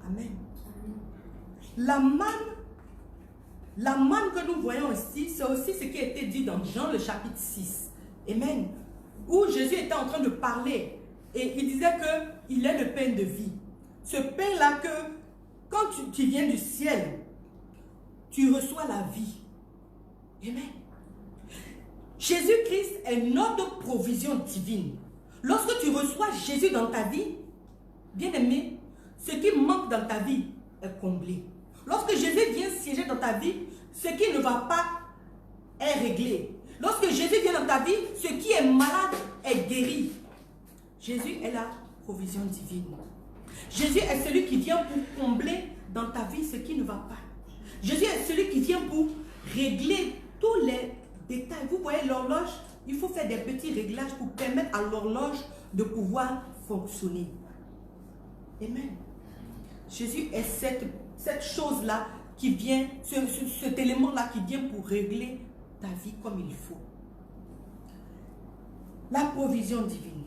Amen. La manne que nous voyons ici, c'est aussi ce qui a été dit dans Jean le chapitre 6. Amen. Où Jésus était en train de parler et il disait qu'il est le pain de vie. Ce pain-là que quand tu viens du ciel, tu reçois la vie. Amen. Jésus-Christ est notre provision divine. Lorsque tu reçois Jésus dans ta vie, bien-aimé, ce qui manque dans ta vie est comblé. Lorsque Jésus vient siéger dans ta vie, ce qui ne va pas est réglé. Lorsque Jésus vient dans ta vie, ce qui est malade est guéri. Jésus est la provision divine. Jésus est celui qui vient pour combler dans ta vie ce qui ne va pas. Jésus est celui qui vient pour régler tous les détails. Vous voyez l'horloge, il faut faire des petits réglages pour permettre à l'horloge de pouvoir fonctionner. Amen. Jésus est cette chose-là qui vient, cet élément-là qui vient pour régler ta vie comme il faut. La provision divine.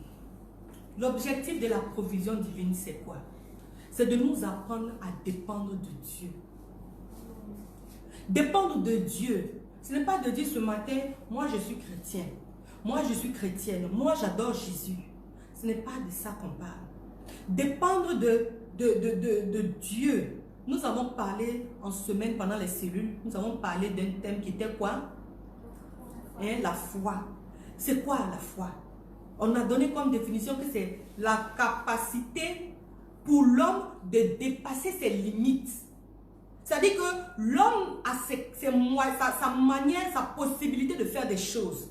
L'objectif de la provision divine, c'est quoi? C'est de nous apprendre à dépendre de Dieu. Dépendre de Dieu, ce n'est pas de dire ce matin, moi je suis chrétien, moi je suis chrétienne, moi j'adore Jésus. Ce n'est pas de ça qu'on parle. Dépendre de Dieu. Nous avons parlé en semaine pendant les cellules, nous avons parlé d'un thème qui était quoi? La foi. C'est quoi la foi? On a donné comme définition que c'est la capacité pour l'homme de dépasser ses limites. C'est-à-dire que l'homme a sa manière, sa possibilité de faire des choses.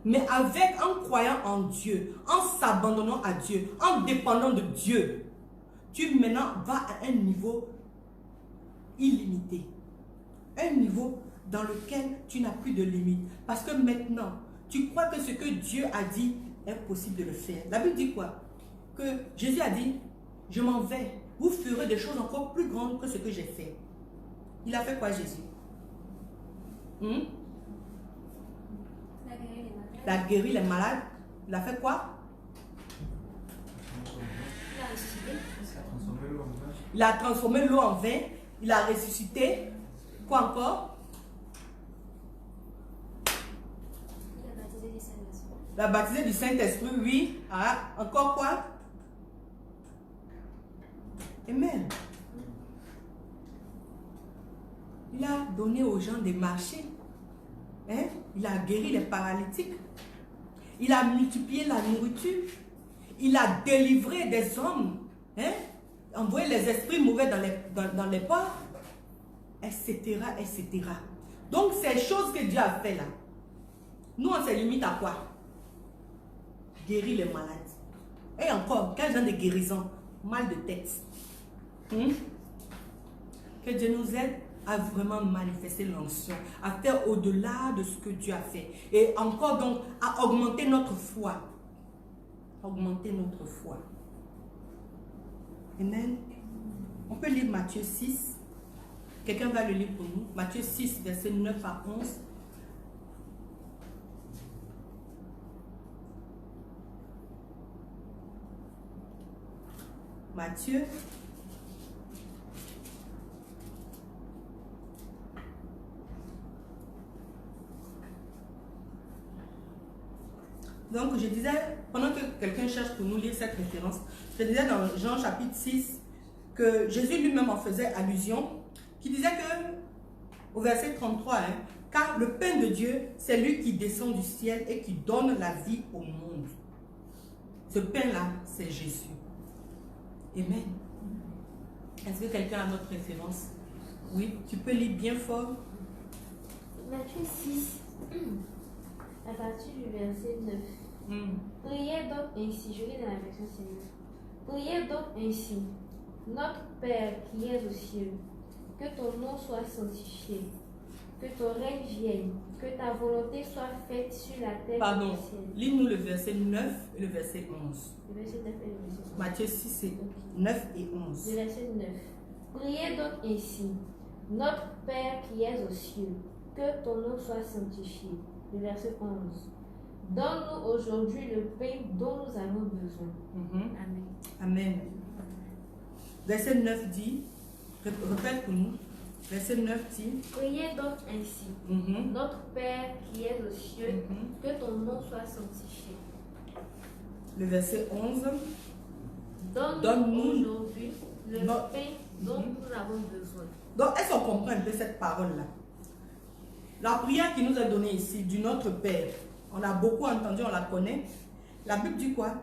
Mais en croyant en Dieu, en s'abandonnant à Dieu, en dépendant de Dieu, tu maintenant vas à un niveau illimité. Un niveau dans lequel tu n'as plus de limites. Parce que maintenant, tu crois que ce que Dieu a dit est possible de le faire. La Bible dit quoi? Que Jésus a dit, je m'en vais. Vous ferez des choses encore plus grandes que ce que j'ai fait. Il a fait quoi, Jésus? Il a guéri les malades. Il a fait quoi? Il a transformé l'eau en vin. Il a ressuscité. Quoi encore? Il a baptisé du Saint-Esprit, oui. Ah, encore quoi? Amen. Il a donné aux gens des marchés. Il a guéri les paralytiques. Il a multiplié la nourriture. Il a délivré des hommes. Envoyé les esprits mauvais dans les ports. Etc. etc. Donc, ces choses que Dieu a fait là, nous, on se limite à quoi? Guérir les malades. Et encore, quel genre de guérison? Mal de tête. Que Dieu nous aide à vraiment manifester l'onction, à faire au-delà de ce que Dieu a fait. Et encore donc, à augmenter notre foi. Augmenter notre foi. Amen. On peut lire Matthieu 6. Quelqu'un va le lire pour nous. Matthieu 6, versets 9 à 11. Matthieu. Donc, je disais, pendant que quelqu'un cherche pour nous lire cette référence, je disais dans Jean chapitre 6 que Jésus lui-même en faisait allusion, qui disait que, au verset 33, car le pain de Dieu, c'est lui qui descend du ciel et qui donne la vie au monde. Ce pain-là, c'est Jésus. Amen. Est-ce que quelqu'un a notre référence? Oui, tu peux lire bien fort. Matthieu 6, à partir du verset 9. Priez donc ainsi, je lis dans la version Seigneur. Priez donc ainsi, notre Père qui es aux cieux, que ton nom soit sanctifié, que ton règne vienne, que ta volonté soit faite sur la terre. Pardon, lis-nous le verset 9 et le verset 11. Le verset 9 et le verset 11. Matthieu 6, c'est 9 et 11. Le verset 9. Priez donc ainsi, notre Père qui es aux cieux, que ton nom soit sanctifié. Le verset 11. Donne-nous aujourd'hui le pain dont nous avons besoin. Amen. Amen. Verset 9 dit, répète pour nous. Verset 9 dit. Priez donc ainsi. Notre Père qui es aux cieux, que ton nom soit sanctifié. Le verset 11. Donne-nous aujourd'hui le pain dont nous avons besoin. Donc, est-ce qu'on comprend un peu cette parole-là? La prière qui nous est donnée ici, du Notre Père, on a beaucoup entendu, on la connaît. La Bible dit quoi?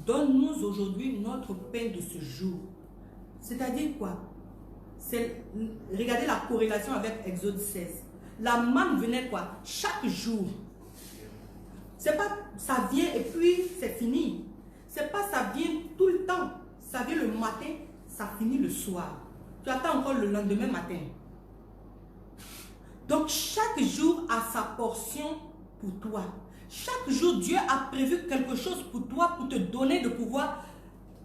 Donne-nous aujourd'hui notre pain de ce jour. C'est-à-dire quoi? Regardez la corrélation avec Exode 16. La manne venait quoi? Chaque jour. C'est pas ça vient et puis c'est fini. C'est pas ça vient tout le temps. Ça vient le matin, ça finit le soir. Tu attends encore le lendemain matin. Donc chaque jour a sa portion pour toi. Chaque jour, Dieu a prévu quelque chose pour toi, pour te donner de pouvoir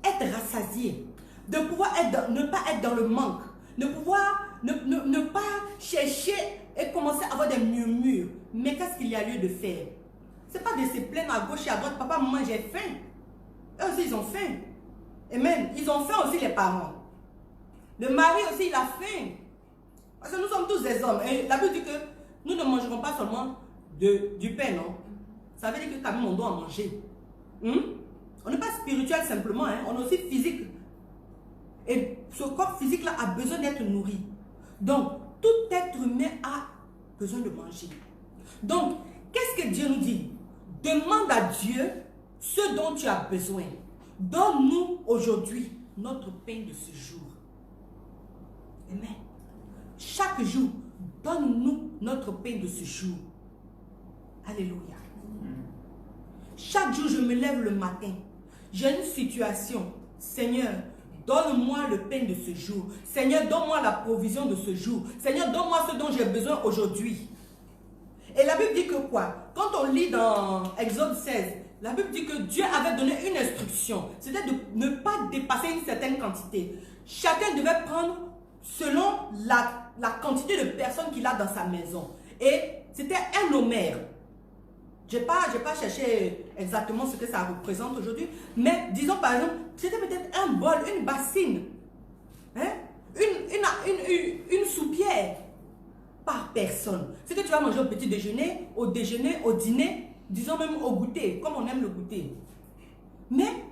être rassasié, de pouvoir ne pas être dans le manque, de pouvoir ne pas chercher et commencer à avoir des murmures. Mais qu'est-ce qu'il y a lieu de faire? Ce n'est pas de se plaindre à gauche et à droite. Papa, maman, j'ai faim. Eux aussi, ils ont faim. Amen. Ils ont faim aussi, les parents. Le mari aussi, il a faim. Parce que nous sommes tous des hommes. Et la Bible dit que nous ne mangerons pas seulement du pain, non? Ça veut dire que quand même on doit en manger. On n'est pas spirituel simplement, hein? On est aussi physique. Et ce corps physique-là a besoin d'être nourri. Donc, tout être humain a besoin de manger. Donc, qu'est-ce que Dieu nous dit? Demande à Dieu ce dont tu as besoin. Donne-nous aujourd'hui notre pain de ce jour. Amen. Chaque jour, donne-nous notre pain de ce jour. Alléluia. Chaque jour, je me lève le matin. J'ai une situation. Seigneur, donne-moi le pain de ce jour. Seigneur, donne-moi la provision de ce jour. Seigneur, donne-moi ce dont j'ai besoin aujourd'hui. Et la Bible dit que quoi? Quand on lit dans Exode 16, la Bible dit que Dieu avait donné une instruction. C'était de ne pas dépasser une certaine quantité. Chacun devait prendre selon la quantité de personnes qu'il a dans sa maison. Et c'était un homère. Je n'ai pas cherché exactement ce que ça représente aujourd'hui. Mais disons par exemple, c'était peut-être un bol, une bassine. Hein? Une soupière par personne. C'est que tu vas manger au petit déjeuner, au dîner, disons même au goûter, comme on aime le goûter. Mais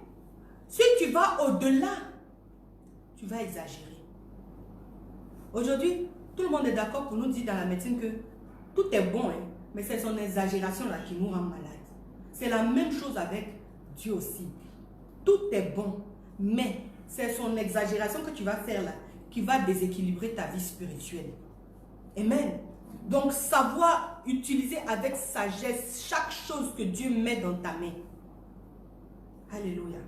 si tu vas au-delà, tu vas exagérer. Aujourd'hui, tout le monde est d'accord pour nous dire dans la médecine que tout est bon, hein, mais c'est son exagération là qui nous rend malade. C'est la même chose avec Dieu aussi. Tout est bon, mais c'est son exagération que tu vas faire là qui va déséquilibrer ta vie spirituelle. Amen. Donc, savoir utiliser avec sagesse chaque chose que Dieu met dans ta main. Alléluia.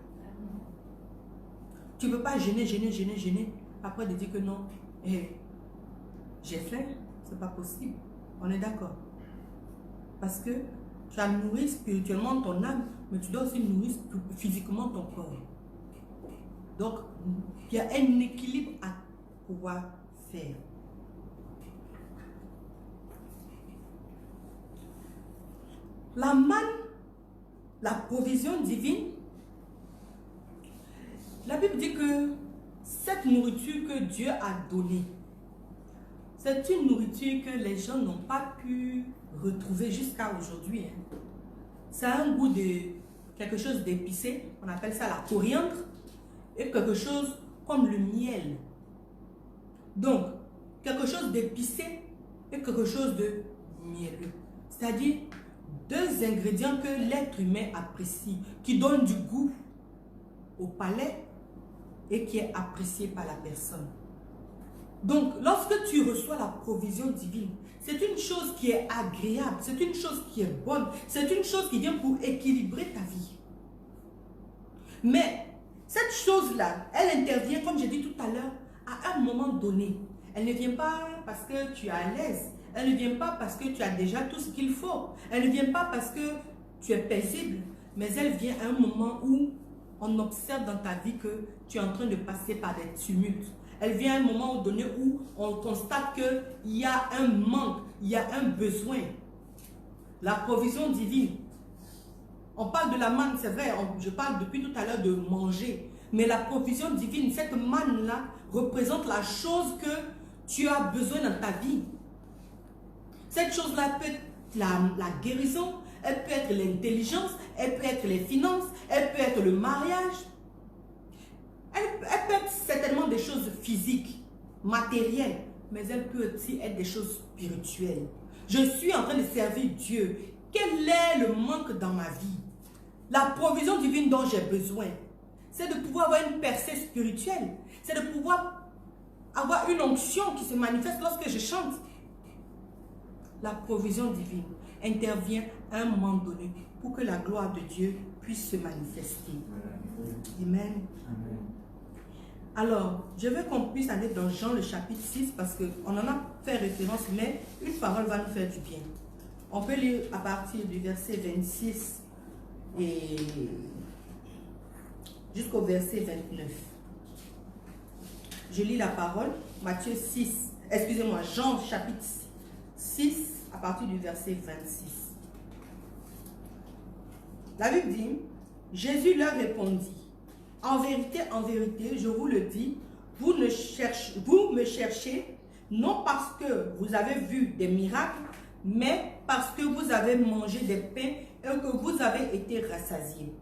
Tu ne peux pas gêner, après de dire que non, j'ai faim, c'est pas possible. On est d'accord. Parce que tu as nourri spirituellement ton âme, mais tu dois aussi nourrir physiquement ton corps. Donc, il y a un équilibre à pouvoir faire. La manne, la provision divine, la Bible dit que cette nourriture que Dieu a donnée, c'est une nourriture que les gens n'ont pas pu retrouver jusqu'à aujourd'hui. Hein. Ça a un goût de quelque chose d'épicé, on appelle ça la coriandre, et quelque chose comme le miel. Donc, quelque chose d'épicé et quelque chose de mielleux. C'est-à-dire deux ingrédients que l'être humain apprécie, qui donnent du goût au palais et qui est apprécié par la personne. Donc, lorsque tu reçois la provision divine, c'est une chose qui est agréable, c'est une chose qui est bonne, c'est une chose qui vient pour équilibrer ta vie. Mais cette chose-là, elle intervient, comme j'ai dit tout à l'heure, à un moment donné. Elle ne vient pas parce que tu es à l'aise. Elle ne vient pas parce que tu as déjà tout ce qu'il faut. Elle ne vient pas parce que tu es paisible. Mais elle vient à un moment où on observe dans ta vie que tu es en train de passer par des tumultes. Elle vient à un moment donné où on constate qu'il y a un manque, il y a un besoin. La provision divine. On parle de la manne, c'est vrai, je parle depuis tout à l'heure de manger. Mais la provision divine, cette manne-là, représente la chose que tu as besoin dans ta vie. Cette chose-là peut être la guérison, elle peut être l'intelligence, elle peut être les finances, elle peut être le mariage. Elle peut être certainement des choses physiques, matérielles, mais elle peut aussi être des choses spirituelles. Je suis en train de servir Dieu. Quel est le manque dans ma vie? La provision divine dont j'ai besoin, c'est de pouvoir avoir une percée spirituelle. C'est de pouvoir avoir une onction qui se manifeste lorsque je chante. La provision divine intervient à un moment donné pour que la gloire de Dieu puisse se manifester. Amen. Amen. Alors, je veux qu'on puisse aller dans Jean le chapitre 6 parce qu'on en a fait référence, mais une parole va nous faire du bien. On peut lire à partir du verset 26 et jusqu'au verset 29. Je lis la parole, Matthieu 6, excusez-moi, Jean chapitre 6, à partir du verset 26. La Bible dit, Jésus leur répondit, en vérité, je vous le dis, vous me cherchez, non parce que vous avez vu des miracles, mais parce que vous avez mangé des pains et que vous avez été rassasiés.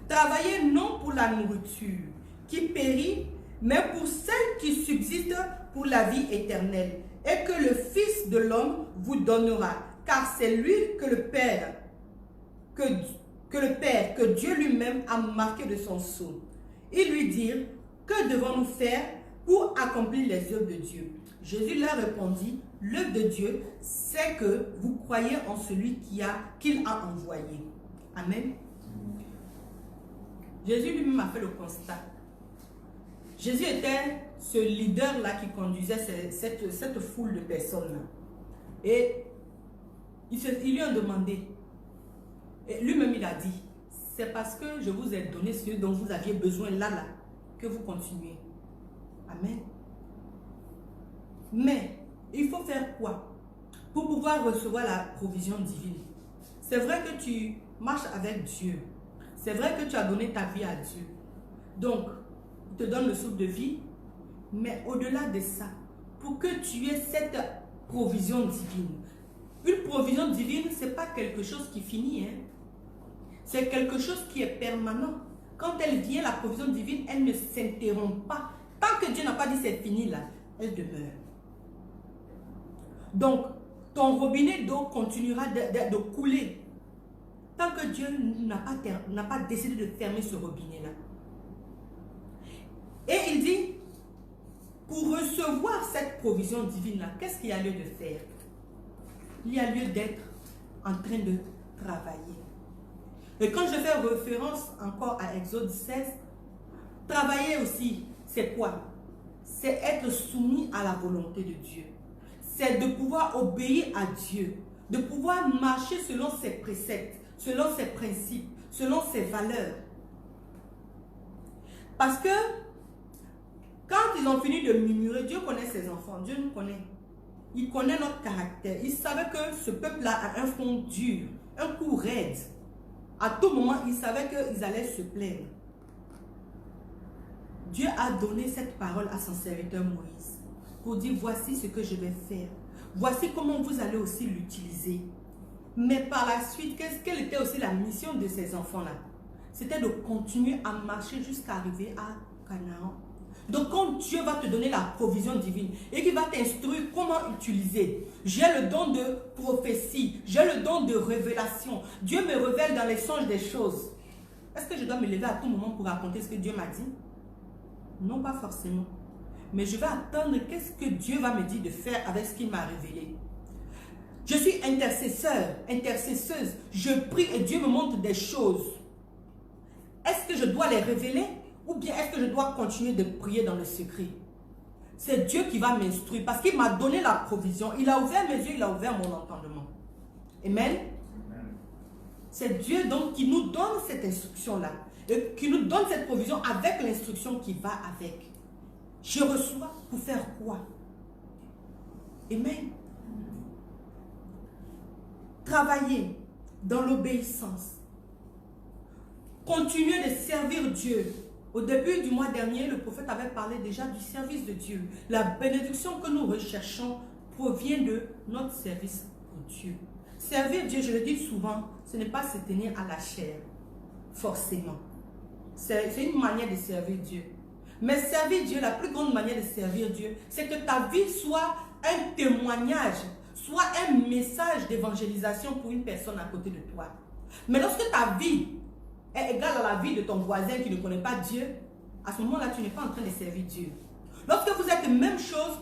Travaillez non pour la nourriture qui périt, mais pour celle qui subsiste pour la vie éternelle, et que le Fils de l'homme vous donnera, car c'est lui que le Père, que Dieu lui-même a marqué de son sceau. Ils lui dirent, que devons-nous faire pour accomplir les œuvres de Dieu? Jésus leur répondit, l'œuvre de Dieu, c'est que vous croyez en celui qu'il a envoyé. Amen. Jésus lui-même a fait le constat. Jésus était ce leader-là qui conduisait cette foule de personnes-là. Et ils lui ont demandé. Et lui-même, il a dit, c'est parce que je vous ai donné ce dont vous aviez besoin là, que vous continuez. Amen. Mais, il faut faire quoi pour pouvoir recevoir la provision divine? C'est vrai que tu marches avec Dieu. C'est vrai que tu as donné ta vie à Dieu. Donc, il te donne le souffle de vie. Mais au-delà de ça, pour que tu aies cette provision divine, une provision divine, ce n'est pas quelque chose qui finit. Hein? C'est quelque chose qui est permanent. Quand elle vient, la provision divine, elle ne s'interrompt pas. Tant que Dieu n'a pas dit c'est fini là, elle demeure. Donc, ton robinet d'eau continuera de couler. Tant que Dieu n'a pas décidé de fermer ce robinet-là. Et il dit, pour recevoir cette provision divine-là, qu'est-ce qu'il y a lieu de faire? Il y a lieu d'être en train de travailler. Et quand je fais référence encore à Exode 16, travailler aussi, c'est quoi? C'est être soumis à la volonté de Dieu. C'est de pouvoir obéir à Dieu, de pouvoir marcher selon ses préceptes, selon ses principes, selon ses valeurs. Parce que quand ils ont fini de murmurer, Dieu connaît ses enfants, Dieu nous connaît. Il connaît notre caractère. Il savait que ce peuple-là a un front dur, un cou raide. À tout moment, il savait qu'ils allaient se plaindre. Dieu a donné cette parole à son serviteur Moïse pour dire, voici ce que je vais faire. Voici comment vous allez aussi l'utiliser. Mais par la suite, quelle était aussi la mission de ces enfants-là? C'était de continuer à marcher jusqu'à arriver à Canaan. Donc quand Dieu va te donner la provision divine et qu'il va t'instruire comment utiliser, j'ai le don de prophétie, j'ai le don de révélation. Dieu me révèle dans les songes des choses. Est-ce que je dois me lever à tout moment pour raconter ce que Dieu m'a dit? Non, pas forcément. Mais je vais attendre qu'est-ce que Dieu va me dire de faire avec ce qu'il m'a révélé. Je suis intercesseur, intercesseuse. Je prie et Dieu me montre des choses. Est-ce que je dois les révéler ou bien est-ce que je dois continuer de prier dans le secret? C'est Dieu qui va m'instruire parce qu'il m'a donné la provision. Il a ouvert mes yeux, il a ouvert mon entendement. Amen. C'est Dieu donc qui nous donne cette instruction-là. Et qui nous donne cette provision avec l'instruction qui va avec. Je reçois pour faire quoi? Amen. Travailler dans l'obéissance. Continuer de servir Dieu. Au début du mois dernier, le prophète avait parlé déjà du service de Dieu. La bénédiction que nous recherchons provient de notre service pour Dieu. Servir Dieu, je le dis souvent, ce n'est pas se tenir à la chair, forcément. C'est une manière de servir Dieu. Mais servir Dieu, la plus grande manière de servir Dieu, c'est que ta vie soit un témoignage, soit un message d'évangélisation pour une personne à côté de toi. Mais lorsque ta vie est égale à la vie de ton voisin qui ne connaît pas Dieu, à ce moment-là, tu n'es pas en train de servir Dieu. Lorsque vous êtes même chose,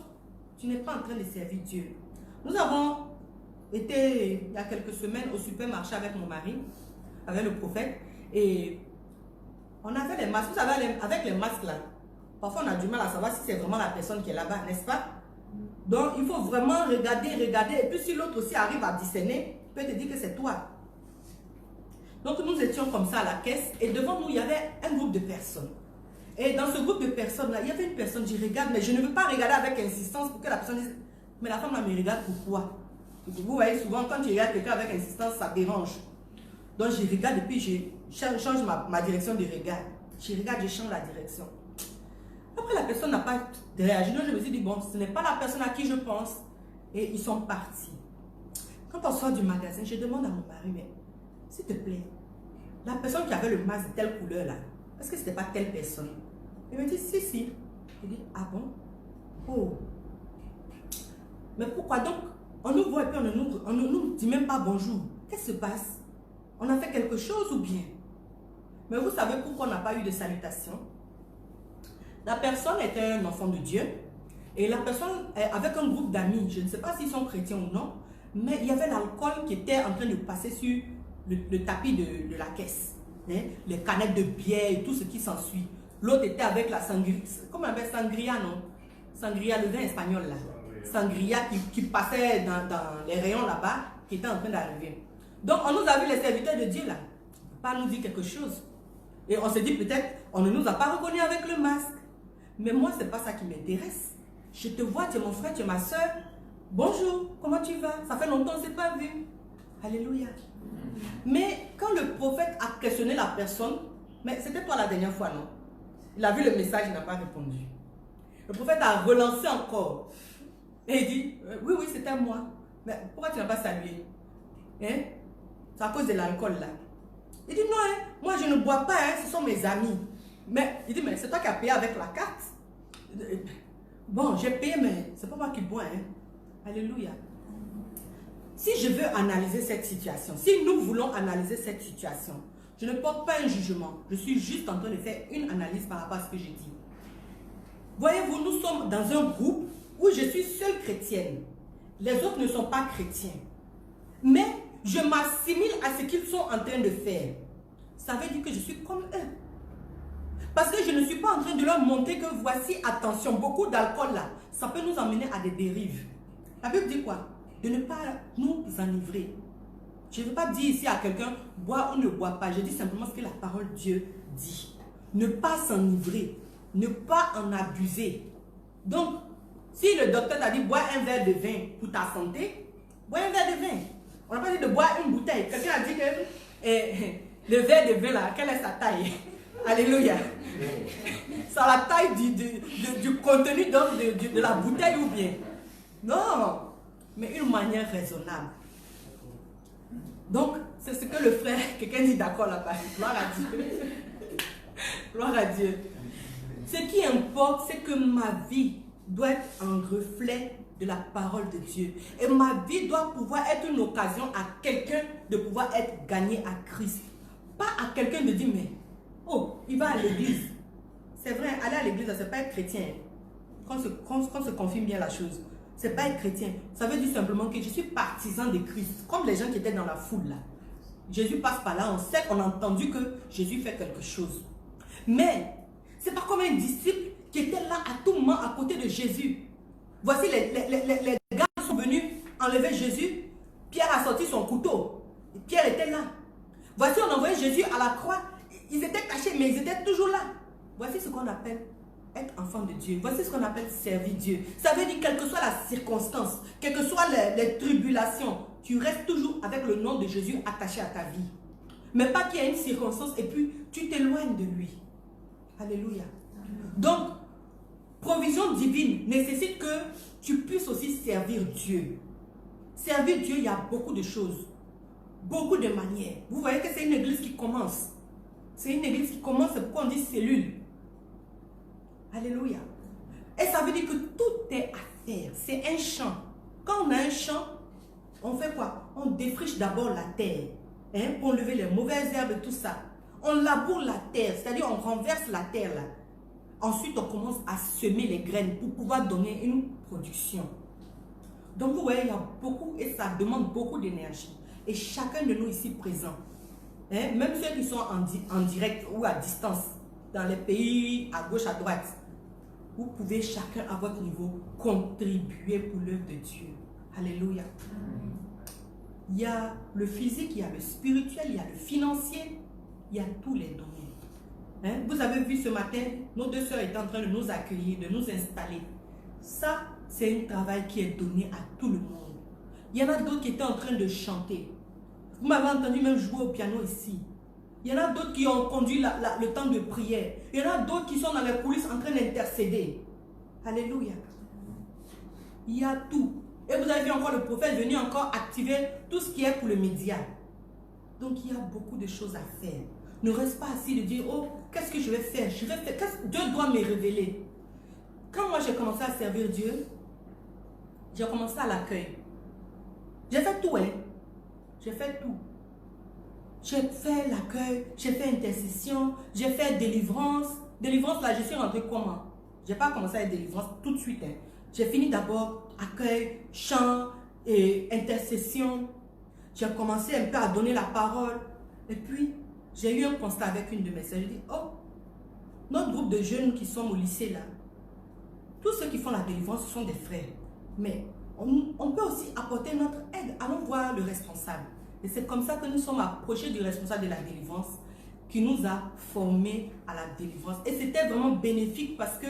tu n'es pas en train de servir Dieu. Nous avons été, il y a quelques semaines, au supermarché avec mon mari, avec le prophète, et on avait les masques. Vous savez, avec les masques là, parfois on a du mal à savoir si c'est vraiment la personne qui est là-bas, n'est-ce pas? Donc, il faut vraiment regarder. Et puis, si l'autre aussi arrive à discerner, il peut te dire que c'est toi. Donc, nous étions comme ça à la caisse. Et devant nous, il y avait un groupe de personnes. Et dans ce groupe de personnes-là, il y avait une personne, je regarde, mais je ne veux pas regarder avec insistance pour que la personne dise, mais la femme là me regarde pourquoi? Vous voyez, souvent, quand tu regardes quelqu'un avec insistance, ça dérange. Donc, je regarde et puis je change ma direction de regard. Je regarde, je change la direction. Après, la personne n'a pas réagi. Donc, je me suis dit, bon, ce n'est pas la personne à qui je pense. Et ils sont partis. Quand on sort du magasin, je demande à mon mari, mais s'il te plaît, la personne qui avait le masque de telle couleur là, est-ce que ce n'était pas telle personne? Il me dit, si. Je dis, ah bon? Oh. Mais pourquoi donc? On nous voit et puis on ne nous dit même pas bonjour. Qu'est-ce qui se passe? On a fait quelque chose ou bien? Mais vous savez pourquoi on n'a pas eu de salutation? La personne était un enfant de Dieu. Et la personne, avec un groupe d'amis, je ne sais pas s'ils sont chrétiens ou non, mais il y avait l'alcool qui était en train de passer sur le tapis de la caisse. Hein? Les canettes de bière et tout ce qui s'ensuit. L'autre était avec la sangria. Comment on appelle sangria, non? Sangria, le vin espagnol là. Sangria qui passait dans les rayons là-bas, qui était en train d'arriver. Donc on nous a vu les serviteurs de Dieu là. Pas nous dire quelque chose. Et on s'est dit peut-être, on ne nous a pas reconnus avec le masque. Mais moi, ce n'est pas ça qui m'intéresse. Je te vois, tu es mon frère, tu es ma soeur. Bonjour, comment tu vas? Ça fait longtemps qu'on ne s'est pas vu. Alléluia. Mais quand le prophète a questionné la personne, mais c'était toi la dernière fois, non? Il a vu le message, il n'a pas répondu. Le prophète a relancé encore. Et il dit, oui, c'était moi. Mais pourquoi tu n'as pas salué? Hein? C'est à cause de l'alcool là. Il dit, non, hein, moi je ne bois pas, hein, ce sont mes amis. Mais il dit, mais c'est toi qui as payé avec la carte. Bon, j'ai payé, mais c'est pas moi qui bois. Hein. Alléluia. Si je veux analyser cette situation, si nous voulons analyser cette situation, je ne porte pas un jugement. Je suis juste en train de faire une analyse par rapport à ce que j'ai dit. Voyez-vous, nous sommes dans un groupe où je suis seule chrétienne. Les autres ne sont pas chrétiens. Mais je m'assimile à ce qu'ils sont en train de faire. Ça veut dire que je suis comme eux. Parce que je ne suis pas en train de leur montrer que voici, attention, beaucoup d'alcool là, ça peut nous emmener à des dérives. La Bible dit quoi? De ne pas nous enivrer. Je ne veux pas dire ici à quelqu'un, bois ou ne bois pas. Je dis simplement ce que la parole de Dieu dit. Ne pas s'enivrer, ne pas en abuser. Donc, si le docteur t'a dit, bois un verre de vin pour ta santé, bois un verre de vin. On n'a pas dit de boire une bouteille. Quelqu'un a dit que le verre de vin là, quelle est sa taille? Alléluia. C'est la taille du contenu de la bouteille ou bien? Non, mais une manière raisonnable. Donc, c'est ce que le frère, quelqu'un dit d'accord là-bas. Gloire à Dieu. Gloire à Dieu. Ce qui importe, c'est que ma vie doit être un reflet de la parole de Dieu. Et ma vie doit pouvoir être une occasion à quelqu'un de pouvoir être gagné à Christ. Pas à quelqu'un de dire, mais, oh, il va à l'église. C'est vrai, aller à l'église, c'est pas être chrétien. Qu'on se confirme bien la chose. C'est pas être chrétien. Ça veut dire simplement que je suis partisan de Christ. Comme les gens qui étaient dans la foule là. Jésus passe par là, on sait qu'on a entendu que Jésus fait quelque chose. Mais, c'est pas comme un disciple qui était là à tout moment à côté de Jésus. Voici les gars sont venus enlever Jésus. Pierre a sorti son couteau. Pierre était là. Voici, on envoyait Jésus à la croix. Ils étaient cachés, mais ils étaient toujours là. Voici ce qu'on appelle être enfant de Dieu. Voici ce qu'on appelle servir Dieu. Ça veut dire, quelle que soit la circonstance, quelles que soient les tribulations, tu restes toujours avec le nom de Jésus attaché à ta vie. Mais pas qu'il y ait une circonstance et puis tu t'éloignes de lui. Alléluia. Donc, provision divine nécessite que tu puisses aussi servir Dieu. Servir Dieu, il y a beaucoup de choses. Beaucoup de manières. Vous voyez que c'est une église qui commence. C'est une église qui commence, c'est pourquoi on dit cellule. Alléluia. Et ça veut dire que tout est à faire. C'est un champ. Quand on a un champ, on fait quoi? On défriche d'abord la terre. Hein, pour enlever les mauvaises herbes et tout ça. On laboure la terre, c'est-à-dire on renverse la terre là. Ensuite, on commence à semer les graines pour pouvoir donner une production. Donc, vous voyez, il y a beaucoup et ça demande beaucoup d'énergie. Et chacun de nous ici présents, hein, même ceux qui sont en direct ou à distance, dans les pays à gauche, à droite, vous pouvez chacun à votre niveau contribuer pour l'œuvre de Dieu. Alléluia. Il y a le physique, il y a le spirituel, il y a le financier, il y a tous les domaines. Hein? Vous avez vu ce matin, nos deux sœurs étaient en train de nous accueillir, de nous installer. Ça, c'est un travail qui est donné à tout le monde. Il y en a d'autres qui étaient en train de chanter. Vous m'avez entendu même jouer au piano ici. Il y en a d'autres qui ont conduit le temps de prière. Il y en a d'autres qui sont dans les coulisses en train d'intercéder. Alléluia. Il y a tout. Et vous avez vu encore le prophète venir encore activer tout ce qui est pour le média. Donc il y a beaucoup de choses à faire. Ne reste pas assis de dire, oh, qu'est-ce que je vais faire? Dieu doit me révéler. Quand moi j'ai commencé à servir Dieu, j'ai commencé à l'accueil. J'ai fait tout, hein. J'ai fait tout. J'ai fait l'accueil, j'ai fait intercession, j'ai fait délivrance. Délivrance, là, je suis rentrée comment? Je n'ai pas commencé avec délivrance tout de suite. Hein. J'ai fini d'abord accueil, chant et intercession. J'ai commencé un peu à donner la parole. Et puis, j'ai eu un constat avec une de mes sœurs. J'ai dit, oh, notre groupe de jeunes qui sont au lycée là, tous ceux qui font la délivrance, ce sont des frères. Mais on peut aussi apporter notre aide. Allons voir le responsable. Et c'est comme ça que nous sommes approchés du responsable de la délivrance qui nous a formés à la délivrance. Et c'était vraiment bénéfique parce que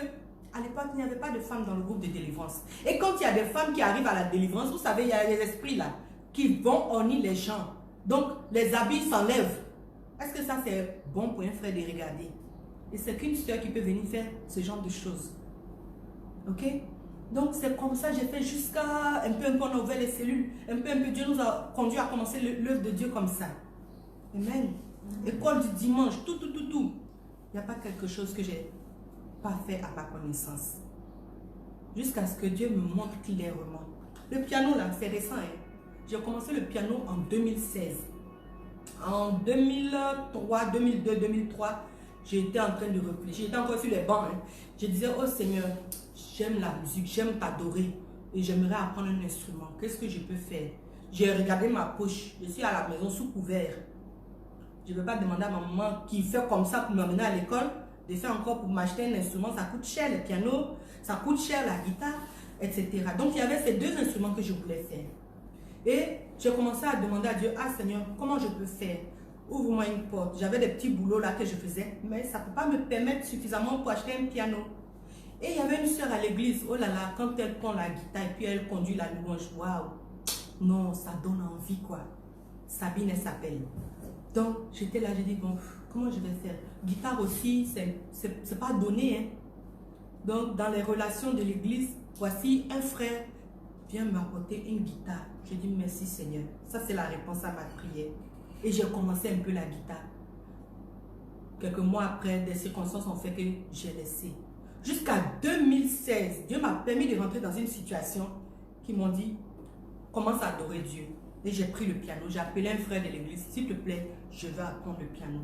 à l'époque, il n'y avait pas de femmes dans le groupe de délivrance. Et quand il y a des femmes qui arrivent à la délivrance, vous savez, il y a les esprits là qui vont orner les gens. Donc, les habits s'enlèvent. Est-ce que ça, c'est bon pour un frère de regarder? Et c'est qu'une soeur qui peut venir faire ce genre de choses. Ok? Donc, c'est comme ça que j'ai fait jusqu'à un peu on a ouvert les cellules. Un peu, Dieu nous a conduit à commencer l'œuvre de Dieu comme ça. Amen. École du dimanche, tout. Il n'y a pas quelque chose que j'ai pas fait à ma connaissance. Jusqu'à ce que Dieu me montre clairement. Le piano, là, c'est récent. Hein? J'ai commencé le piano en 2016. En 2003, 2002, 2003, j'étais en train de réfléchir. J'étais encore sur les bancs. Hein? Je disais, oh Seigneur, j'aime la musique, j'aime t'adorer et j'aimerais apprendre un instrument. Qu'est-ce que je peux faire? J'ai regardé ma poche. Je suis à la maison sous couvert. Je ne vais pas demander à ma maman qui fait comme ça pour m'amener à l'école de faire encore pour m'acheter un instrument. Ça coûte cher le piano, ça coûte cher la guitare, etc. Donc il y avait ces deux instruments que je voulais faire. Et j'ai commencé à demander à Dieu, ah Seigneur, comment je peux faire? Ouvre-moi une porte. J'avais des petits boulots là que je faisais, mais ça ne peut pas me permettre suffisamment pour acheter un piano. Et il y avait une soeur à l'église, oh là là, quand elle prend la guitare et puis elle conduit la louange, waouh, non, ça donne envie quoi. Sabine, elle s'appelle. Donc j'étais là, j'ai dit, bon, comment je vais faire? Guitare aussi, c'est pas donné. Hein? Donc dans les relations de l'église, voici un frère vient m'apporter une guitare. Je dis merci Seigneur. Ça c'est la réponse à ma prière. Et j'ai commencé un peu la guitare. Quelques mois après, des circonstances ont fait que j'ai laissé. Jusqu'à 2016, Dieu m'a permis de rentrer dans une situation qui m'ont dit, commence à adorer Dieu. Et j'ai pris le piano. J'ai appelé un frère de l'église, s'il te plaît, je vais apprendre le piano.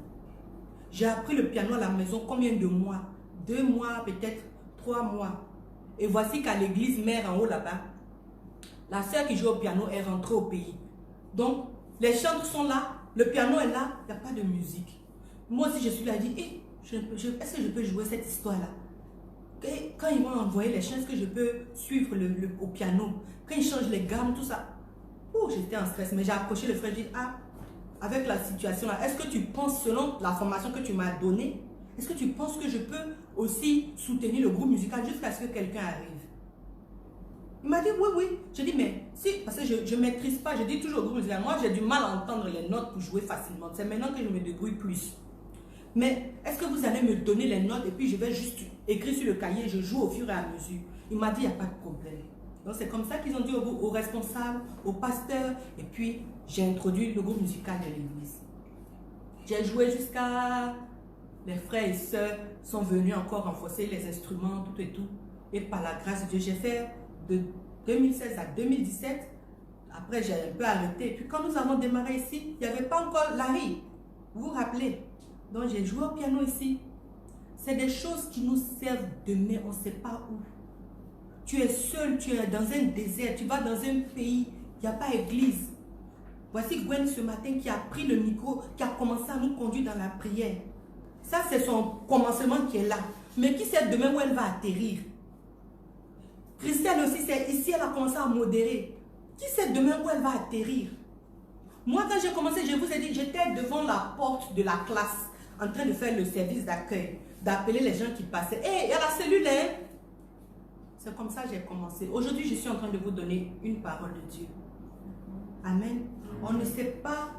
J'ai appris le piano à la maison combien de mois? 2 mois, peut-être 3 mois. Et voici qu'à l'église mère en haut là-bas, la sœur qui joue au piano est rentrée au pays. Donc, les chants sont là, le piano est là, il n'y a pas de musique. Moi aussi, je suis là, je dis, hey, est-ce que je peux jouer cette histoire-là? Quand ils m'ont envoyé les chants, est-ce que je peux suivre au piano? Quand ils changent les gammes, tout ça. Oh, j'étais en stress, mais j'ai approché le frère, j'ai dit, ah, avec la situation là, est-ce que tu penses, selon la formation que tu m'as donnée, est-ce que tu penses que je peux aussi soutenir le groupe musical jusqu'à ce que quelqu'un arrive? Il m'a dit, oui. Je dis, mais si, parce que je ne maîtrise pas, je dis toujours au groupe musical, moi j'ai du mal à entendre les notes pour jouer facilement. C'est maintenant que je me débrouille plus. Mais est-ce que vous allez me donner les notes et puis je vais juste écrire sur le cahier, je joue au fur et à mesure? Il m'a dit, il n'y a pas de problème. Donc c'est comme ça qu'ils ont dit aux responsables, aux pasteurs, et puis j'ai introduit le groupe musical de l'église. J'ai joué jusqu'à... Les frères et sœurs sont venus encore renforcer les instruments, tout et tout. Et par la grâce de Dieu, j'ai fait de 2016 à 2017. Après, j'ai un peu arrêté. Et puis quand nous avons démarré ici, il n'y avait pas encore Larry. Vous vous rappelez? Donc j'ai joué au piano ici. C'est des choses qui nous servent demain, on ne sait pas où. Tu es seul, tu es dans un désert, tu vas dans un pays, il n'y a pas église. Voici Gwen ce matin qui a pris le micro, qui a commencé à nous conduire dans la prière. Ça, c'est son commencement qui est là. Mais qui sait demain où elle va atterrir? Christelle aussi, ici, elle a commencé à modérer. Qui sait demain où elle va atterrir? Moi, quand j'ai commencé, je vous ai dit, j'étais devant la porte de la classe, en train de faire le service d'accueil, d'appeler les gens qui passaient. Hé, il y a la cellule, hein? C'est comme ça que j'ai commencé. Aujourd'hui, je suis en train de vous donner une parole de Dieu. Amen. On ne sait pas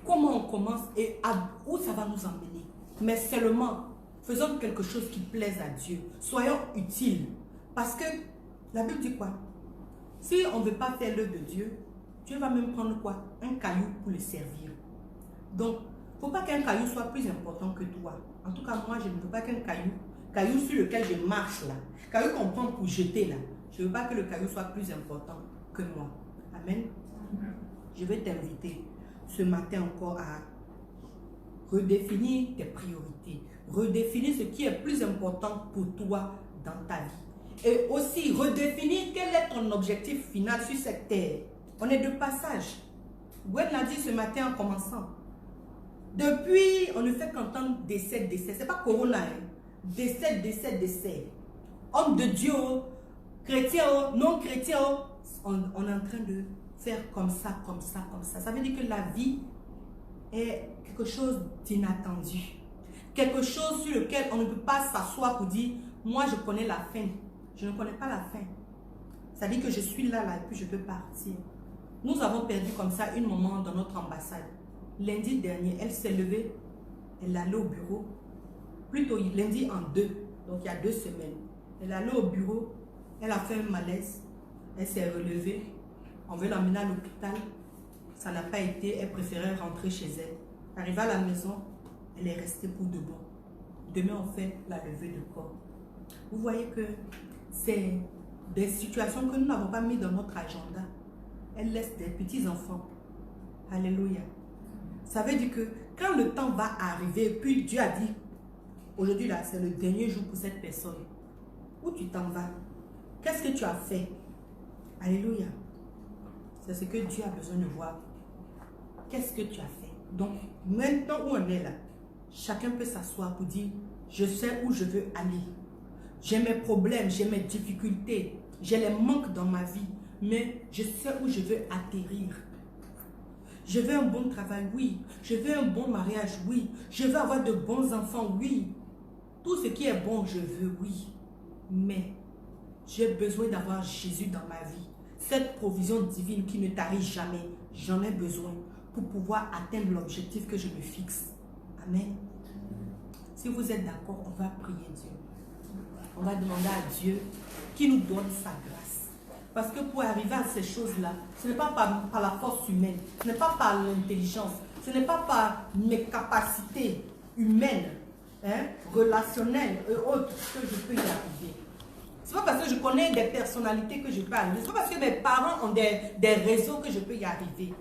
comment on commence et où ça va nous emmener. Mais seulement, faisons quelque chose qui plaise à Dieu. Soyons utiles. Parce que la Bible dit quoi? Si on ne veut pas faire l'œuvre de Dieu, Dieu va même prendre quoi? Un caillou pour le servir. Donc, il ne faut pas qu'un caillou soit plus important que toi. En tout cas, moi, je ne veux pas qu'un caillou sur lequel je marche là, caillou qu'on prend pour jeter là, je ne veux pas que le caillou soit plus important que moi. Amen. Je vais t'inviter ce matin encore à redéfinir tes priorités, redéfinir ce qui est plus important pour toi dans ta vie. Et aussi redéfinir quel est ton objectif final sur cette terre. On est de passage. Gwen l'a dit ce matin en commençant. Depuis, on ne fait qu'entendre décès. Ce n'est pas Corona. Hein. Décès. Homme de Dieu, chrétien, non chrétien, on est en train de faire comme ça. Ça veut dire que la vie est quelque chose d'inattendu. Quelque chose sur lequel on ne peut pas s'asseoir pour dire, moi je connais la fin. Je ne connais pas la fin. Ça veut dire que je suis là et puis je peux partir. Nous avons perdu comme ça une maman dans notre ambassade. Lundi dernier, elle s'est levée, elle allait au bureau. Plutôt lundi en 2, donc il y a 2 semaines. Elle est allée au bureau, elle a fait un malaise, elle s'est relevée. On veut l'emmener à l'hôpital. Ça n'a pas été, elle préférait rentrer chez elle. Arrivée à la maison, elle est restée pour de bon. Demain, on fait la levée de corps. Vous voyez que c'est des situations que nous n'avons pas mis dans notre agenda. Elle laisse des petits-enfants. Alléluia. Ça veut dire que quand le temps va arriver, puis Dieu a dit, aujourd'hui là, c'est le dernier jour pour cette personne. Où tu t'en vas? Qu'est-ce que tu as fait? Alléluia. C'est ce que Dieu a besoin de voir. Qu'est-ce que tu as fait? Donc, maintenant où on est là, chacun peut s'asseoir pour dire, je sais où je veux aller. J'ai mes problèmes, j'ai mes difficultés, j'ai les manques dans ma vie, mais je sais où je veux atterrir. Je veux un bon travail, oui. Je veux un bon mariage, oui. Je veux avoir de bons enfants, oui. Tout ce qui est bon, je veux, oui. Mais j'ai besoin d'avoir Jésus dans ma vie. Cette provision divine qui ne t'arrive jamais, j'en ai besoin pour pouvoir atteindre l'objectif que je me fixe. Amen. Si vous êtes d'accord, on va prier Dieu. On va demander à Dieu qui nous donne sa grâce. Parce que pour arriver à ces choses-là, ce n'est pas par la force humaine, ce n'est pas par l'intelligence, ce n'est pas par mes capacités humaines, relationnelles et autres que je peux y arriver. Ce n'est pas parce que je connais des personnalités que je peux arriver. Ce n'est pas parce que mes parents ont des réseaux que je peux y arriver.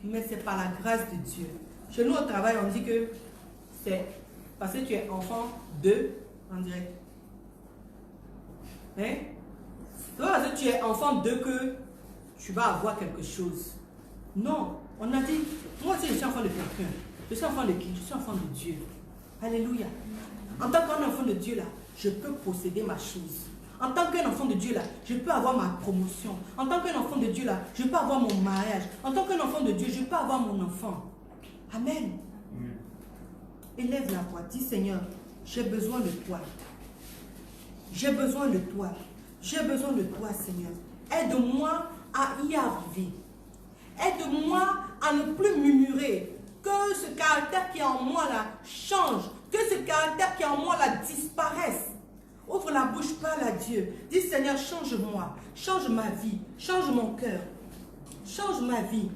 Mais c'est par la grâce de Dieu. Chez nous au travail, on dit que c'est parce que tu es enfant de, en direct. C'est pas parce que tu es enfant de que tu vas avoir quelque chose. Non, on a dit, moi aussi je suis enfant de quelqu'un. Je suis enfant de qui? Je suis enfant de Dieu. Alléluia. En tant qu'enfant de Dieu là, je peux posséder ma chose. En tant qu'un enfant de Dieu là, je peux avoir ma promotion. En tant qu'un enfant de Dieu là, je peux avoir mon mariage. En tant qu'un enfant de Dieu, je peux avoir mon enfant. Amen. Élève la voix, dis Seigneur, j'ai besoin de toi. J'ai besoin de toi. J'ai besoin de toi, Seigneur. Aide-moi à y arriver. Aide-moi à ne plus murmurer. Que ce caractère qui est en moi là change. Que ce caractère qui est en moi là disparaisse. Ouvre la bouche, parle à Dieu. Dis Seigneur, change-moi. Change ma vie. Change mon cœur. Change ma vie.